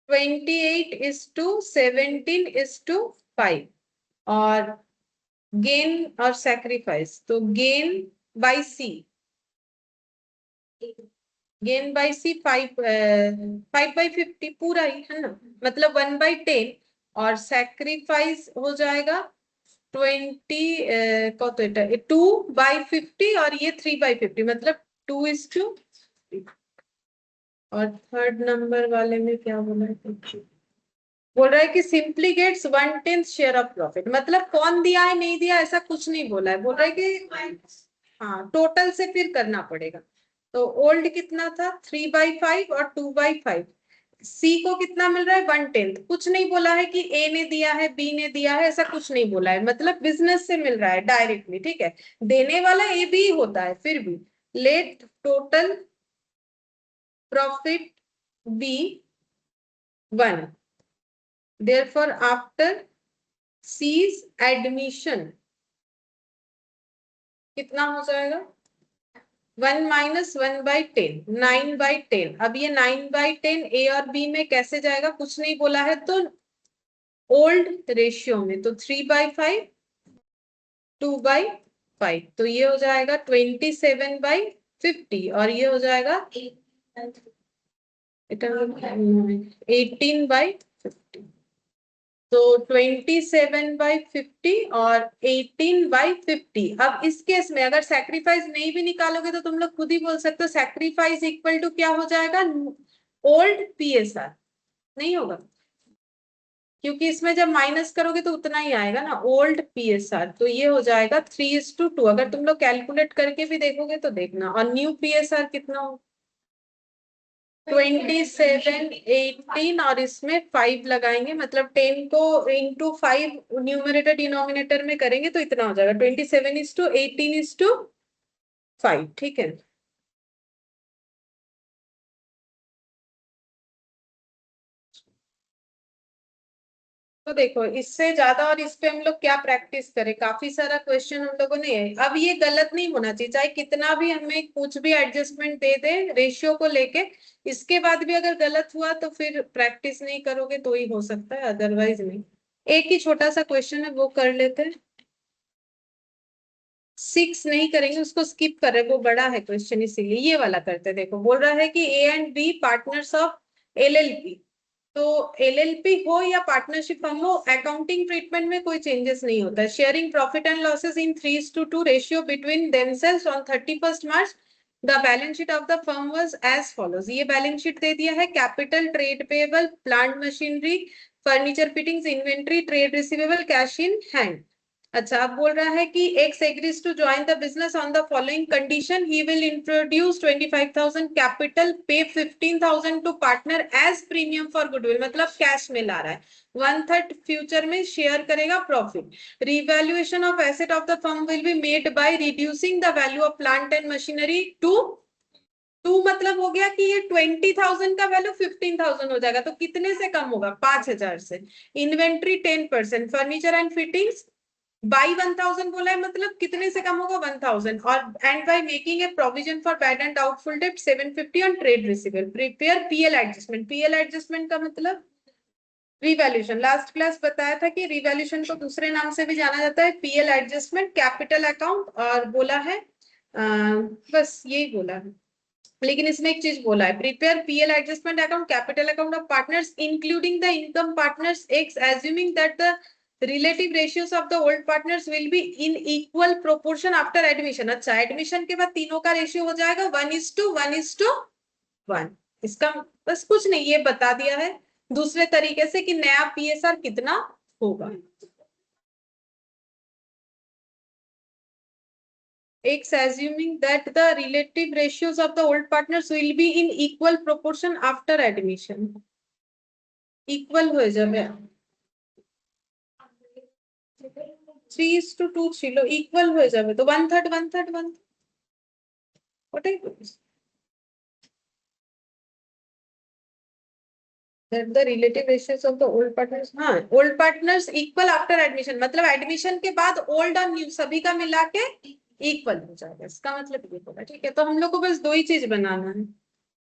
28:17:5। और गेन और सैक्रिफाइस, तो gain by C, gain by C 5/50 पूरा ही है ना, मतलब 1/10। और सैक्रिफाइस हो जाएगा 20 कत এটা 2/50 और ये 3/50, मतलब 2:3। और थर्ड नंबर वाले में क्या बोला है, बोल रहा है कि simply gets 1/10 share of profit. मतलब कौन दिया है नहीं दिया ऐसा कुछ नहीं बोला है, बोल रहा है कि हाँ टोटल से फिर करना पड़ेगा। तो ओल्ड कितना था, 3/5 और 2/5। सी को कितना मिल रहा है, 1/10। कुछ नहीं बोला है कि ए ने दिया है बी ने दिया है, ऐसा कुछ नहीं बोला है, मतलब बिजनेस से मिल रहा है डायरेक्टली, ठीक है। देने वाला ए बी होता है फिर भी। Let total profit be 1. Therefore, after C's admission कितना हो जाएगा? 1 - 1/10, 9/10. अब ये 9/10 ए और बी में कैसे जाएगा? कुछ नहीं बोला है तो ओल्ड रेशियो में, तो 3/5, 2/5, तो ये हो जाएगा 27/50 और ये हो जाएगा 18/50. तो 27/50 और 18/50. अब इस केस में अगर सैक्रिफाइस नहीं भी निकालोगे तो तुम लोग खुद ही बोल सकते हो सैक्रिफाइस इक्वल टू क्या हो जाएगा? Old PSR. नहीं होगा क्योंकि इसमें जब माइनस करोगे तो उतना ही आएगा ना, ओल्ड पीएसआर. तो ये हो जाएगा 3:2. अगर तुम लोग कैलकुलेट करके भी देखोगे तो देखना. और न्यू पीएसआर कितना हो? 27, 18 और इसमें 5 लगाएंगे, मतलब 10 को इंटू 5 न्यूमरेटर डिनोमिनेटर में करेंगे तो इतना हो जाएगा 27:18:5. ठीक है. तो देखो इससे ज्यादा और इस पे हम लोग क्या प्रैक्टिस करें, काफी सारा क्वेश्चन हम लोगों ने है. अब ये गलत नहीं होना चाहिए, चाहे कितना भी हमें कुछ भी एडजस्टमेंट दे दे रेशियो को लेके, इसके बाद भी अगर गलत हुआ तो फिर प्रैक्टिस नहीं करोगे तो ही हो सकता है, अदरवाइज नहीं. एक ही छोटा सा क्वेश्चन है वो कर लेते हैं. 6 नहीं करेंगे, उसको स्किप कर रहे, वो बड़ा है क्वेश्चन इसीलिए ये वाला करते. देखो बोल रहा है कि A and B partners of LLP. तो एलएलपी हो या पार्टनरशिप फर्म हो, अकाउंटिंग ट्रीटमेंट में कोई चेंजेस नहीं होता है. Sharing profit and losses in 3:2 ratio between themselves on 31st March. The balance sheet of the firm was as follows. ये बैलेंस शीट दे दिया है. Capital, trade payable, plant machinery, furniture fittings, inventory, trade receivable, cash in hand. अच्छा, अब बोल रहा है कि X agrees to join the business on the following condition. He will introduce 25,000 capital, pay 15,000 to partner as premium for goodwill, मतलब cash में ला रहा है. 1/3 फ्यूचर में शेयर करेगा profit. Revaluation of asset of the firm will be made by reducing the value of plant and machinery to 2. मतलब हो गया कि ये 20,000 का वैल्यू 15,000 हो जाएगा. तो कितने से कम होगा? 5,000 से. Inventory 10%, furniture and fittings by 1,000 बोला है, मतलब कितने से कम होगा? 1,000. और and by making a provision for bad and doubtful debt 750 on trade receivable. Prepare PL adjustment. PL adjustment का मतलब रिवैल्यूएशन. लास्ट क्लास बताया था कि रिवैल्यूएशन को दूसरे नाम से भी जाना जाता है, पीएल एडजस्टमेंट, कैपिटल अकाउंट. और बोला है बस यही बोला है, लेकिन इसमें एक चीज बोला है, prepare PL adjustment account, capital account of partners including the income partners x, assuming that the relative ratios of the old partners will be in equal proportion after admission. अच्छा, एडमिशन के बाद तीनों का रेशियो हो जाएगा 1:1:1. इसका बस कुछ नहीं, ये बता दिया है दूसरे तरीके से कि नया पीएसआर कितना होगा. X assuming that the relative ratios of the old partners will be in equal proportion after admission. Equal হয়ে যাবে 3:2 ছিল, equal হয়ে যাবে তো 1/3 1/3 1/3 ওটাই বলছি. That the relative ratios of the old partners, हाँ old partners equal after admission, मतलब admission के बाद old और new सभी का मिला के इक्वल हो जाएगा. इसका मतलब ये होगा. ठीक है, तो हम लोग को बस दो ही चीज बनाना है,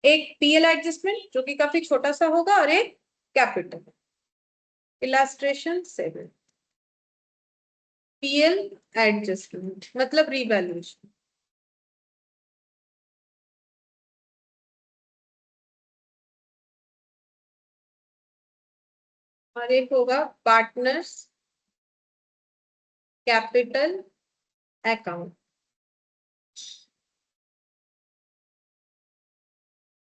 एक पीएल एडजस्टमेंट जो कि काफी छोटा सा होगा और एक कैपिटल. इलास्ट्रेशन 7. पीएल एडजस्टमेंट मतलब रिवैल्यूएशन. और एक होगा partners capital account.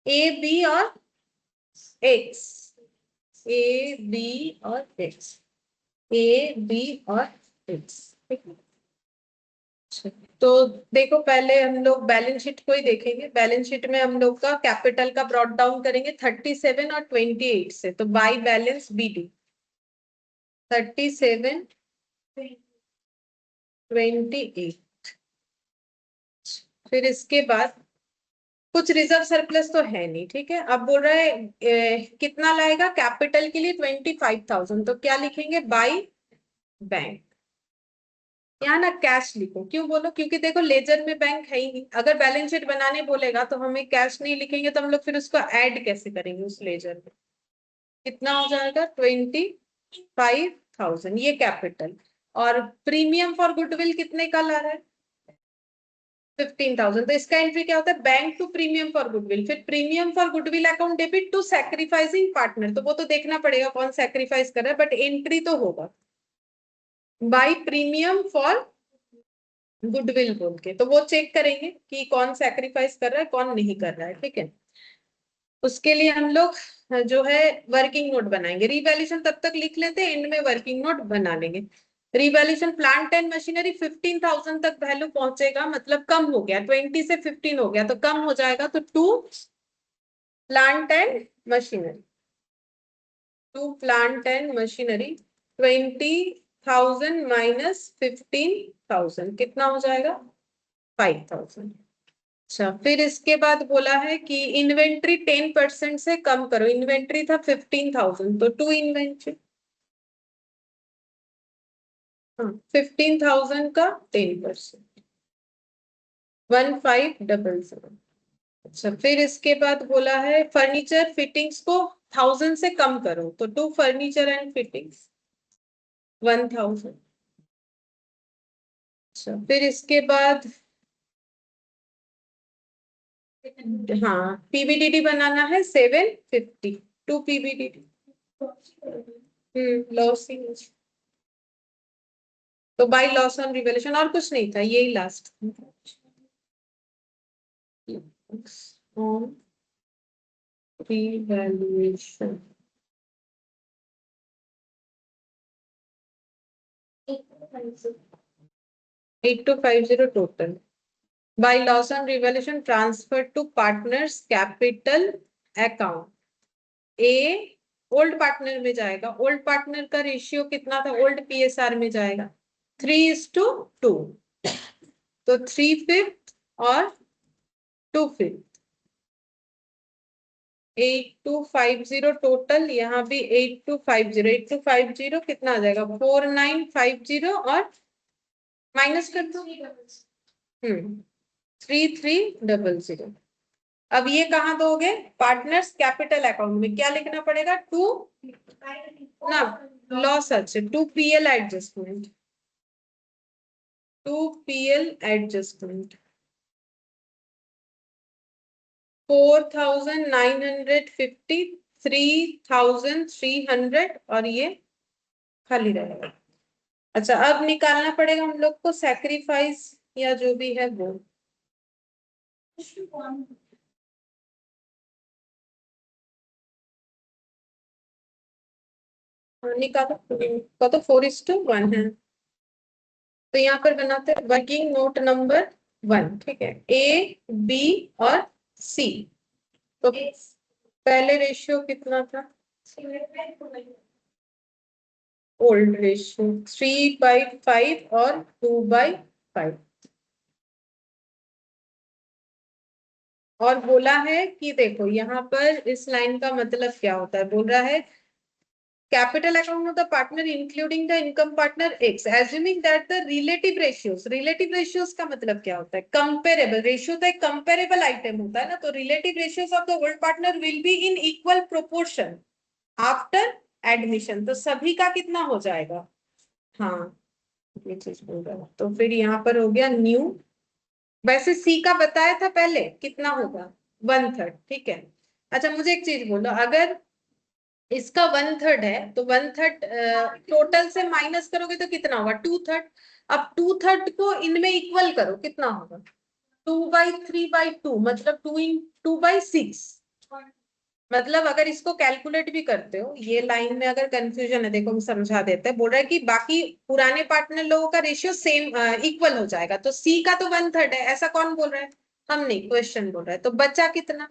A B और एक्स, ए बी और एक्स, ए बी और एक्स. तो देखो पहले हम लोग बैलेंस शीट को ही देखेंगे. बैलेंस शीट में हम लोग का कैपिटल का ब्रॉट डाउन करेंगे 37 और 28 से. तो बाय बैलेंस बीडी 37 28. फिर इसके बाद कुछ रिजर्व सरप्लस तो है नहीं, ठीक है। अब बोल रहा है कितना लाएगा कैपिटल के लिए 25,000, तो क्या लिखेंगे बाई बैंक। यहाँ ना कैश लिखो, क्यों बोलो, क्योंकि देखो लेजर में बैंक है ही नहीं। अगर बैलेंस शीट बनाने बोलेगा तो हमें कैश नहीं लिखेंगे, तो हम लोग फिर उसको ऐड कैसे करेंगे उस लेजर में। कितना हो जाएगा 25,000, ये कैपिटल। और प्रीमियम फॉर गुडविल कितने का ला रहा है 15,000, तो इसका एंट्री क्या होता है bank to premium for goodwill. फिर premium for goodwill account debit to sacrificing partner, तो वो तो देखना पड़ेगा कौन सैक्रिफाइस कर रहा है, बट एंट्री तो होगा बाई प्रीमियम फॉर गुडविल बोल के। तो वो चेक करेंगे कि कौन सैक्रिफाइस कर रहा है कौन नहीं कर रहा है, ठीक है। उसके लिए हम लोग जो है वर्किंग नोट बनाएंगे। रिवैल्यूएशन तब तक लिख लेते हैं, एंड में वर्किंग नोट बना लेंगे। रिवैल्यूएशन प्लांट एंड मशीनरी 15,000 तक वैल्यू पहुंचेगा, मतलब कम हो गया, 20 से 15 हो गया तो कम हो जाएगा, तो to plant and machinery, to plant and machinery 20,000 minus 15,000 कितना हो जाएगा 5,000। अच्छा, फिर इसके बाद बोला है कि इन्वेंट्री 10% से कम करो। इन्वेंट्री था 15,000, तो टू इन्वेंट्री 15,000 का 10%, 1500। अच्छा, फिर इसके बाद बोला है फर्नीचर फिटिंग्स को 1000 से कम करो, तो टू फर्नीचर एंड फिटिंग्स 1000। अच्छा, फिर इसके बाद हाँ पीबीडीडी बनाना है 750, टू पीबीडीडी। लॉस, तो बाय लॉस ऑन रिवैल्यूएशन, और कुछ नहीं था, यही last on revaluation. 8250 total by loss on revaluation transfer to partners capital account. A old partner में जाएगा, ओल्ड पार्टनर का रेशियो कितना था, ओल्ड पीएसआर में जाएगा 3:2, तो 3/5 और 2/5, 8250 टोटल। यहाँ भी 8250 कितना आ जाएगा 4950 और माइनस कर दो 3300। अब ये कहाँ दोगे पार्टनर्स कैपिटल अकाउंट में, क्या लिखना पड़ेगा टू ना लॉस, अच्छा to PL adjustment, to PL adjustment 4,950, 3,300 और ये खाली रहेगा। अच्छा, अब निकालना पड़ेगा हम लोग को सैक्रिफाइस या जो भी है वो। निकालो का तो 4:1 है, तो यहाँ पर बनाते हैं वर्किंग नोट नंबर 1, ठीक है। ए बी और सी, तो पहले रेशियो कितना था ओल्ड रेशियो 3/5 और 2/5, और बोला है कि देखो यहाँ पर इस लाइन का मतलब क्या होता है, बोल रहा है capital account of the partner including the income partner X, assuming that the relative ratios का मतलब क्या होता है comparable ratio, तो एक comparable item होता है ना, तो relative ratios of the old partner will be in equal proportion after admission, तो सभी का कितना हो जाएगा, हाँ ये चीज बोल रहा है। तो फिर यहाँ पर हो गया न्यू, वैसे सी का बताया था पहले कितना होगा 1/3, ठीक है। अच्छा मुझे एक चीज बोलो, अगर इसका 1/3 है तो 1/3 टोटल से माइनस करोगे तो कितना होगा 2/3। अब 2/3 को इनमें इक्वल करो, कितना होगा 2/3/2, मतलब 2/6। मतलब अगर इसको कैलकुलेट भी करते हो, ये लाइन में अगर कंफ्यूजन है देखो हम समझा देते हैं। बोल रहा है कि बाकी पुराने पार्टनर लोगों का रेशियो सेम इक्वल हो जाएगा, तो सी का तो 1/3 है, ऐसा कौन बोल रहा है, हम नहीं, क्वेश्चन बोल रहा है। तो बचा कितना,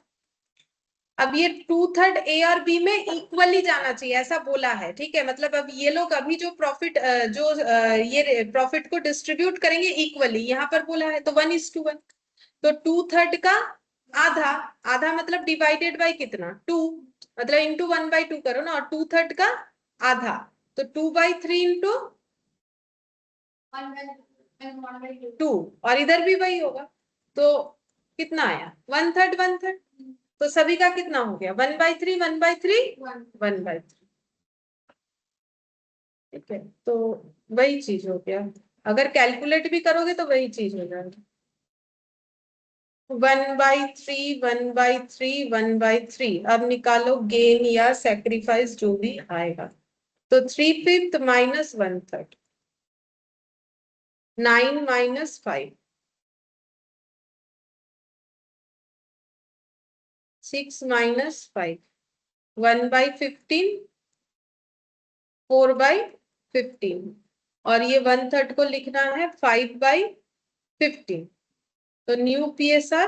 अब ये 2/3 ए और बी में इक्वली जाना चाहिए ऐसा बोला है, ठीक है। मतलब अब ये लोग अभी जो प्रॉफिट ये प्रॉफिट को डिस्ट्रीब्यूट करेंगे इक्वली, यहाँ पर बोला है तो 1:1, तो 2/3 का आधा, आधा मतलब डिवाइडेड बाय कितना, 2, मतलब इंटू 1/2 करो ना, और 2/3 का आधा, तो 2/3 इंटू 2, और इधर भी वही होगा, तो कितना आया 1/3 1/3, तो सभी का कितना हो गया 1/3 1/3 1/3। ठीक है, तो वही चीज हो गया, अगर कैलकुलेट भी करोगे तो वही चीज हो जाएगी 1/3 1/3 1/3। अब निकालो गेन या सेक्रीफाइस जो भी आएगा, तो 3/5 माइनस 1/3, 9 माइनस 5, 6 माइनस 5, 1/15, 4/15, और ये 1/3 को लिखना है 5/15, तो न्यू PSR,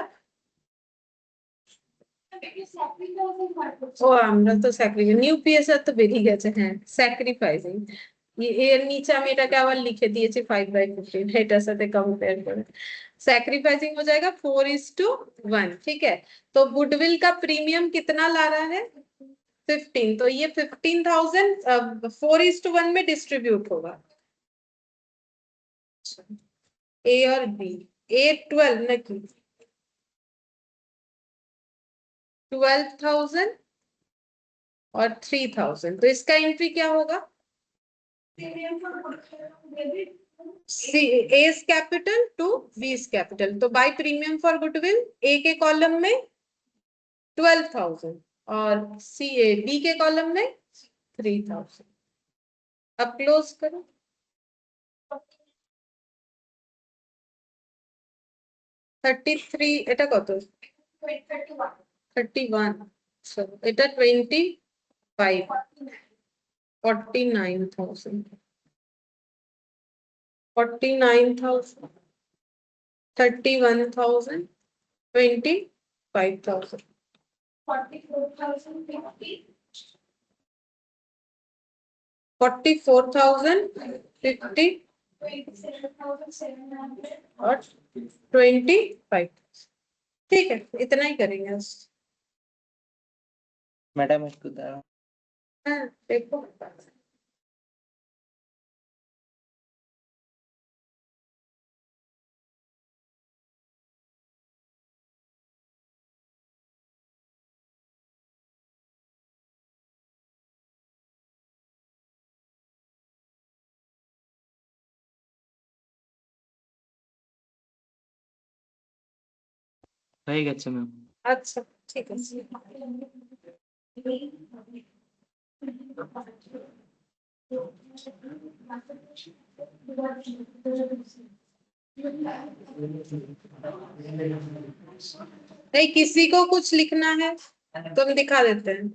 ও আমরা তো স্যাক্রিফাইস, নিউ পিএসআর তো বেরিয়ে গেছে, হ্যাঁ স্যাক্রিফাইসিং, এর নিচে আমি এটাকে আবার লিখে দিয়েছি 5/15 এটার সাথে कंपेयर করে, सैक्रिफाइसिंग हो जाएगा 4:1। ठीक है, तो गुडविल का प्रीमियम कितना ला रहा है 15, तो ये 15,000 4:1 में डिस्ट्रीब्यूट होगा, ए और बी, ए 12 ना की 12,000 और 3,000, तो इसका एंट्री क्या होगा S capital to B's capital, तो by premium for goodwill A के कॉलम में 12,000 और बी के कॉलम में 3,000। अब क्लोज करो, 33 এটা কত 31, so এটা 25, 49,000, 49,000, 31,000, 25,000, 44,050 और 25। ठीक है, इतना ही करेंगे बस। मैडम इसको दाঁড়াও। हाँ देखो, হয়ে গেছে ম্যাম। अच्छा ठीक है, नहीं किसी को कुछ लिखना है तो हम दिखा देते हैं।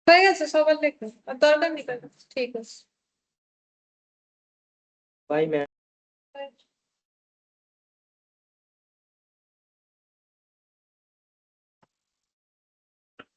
হয়ে গেছে সবার লেখা, আর দরকার নেই কারো। ঠিক আছে, বাই ম্যাম।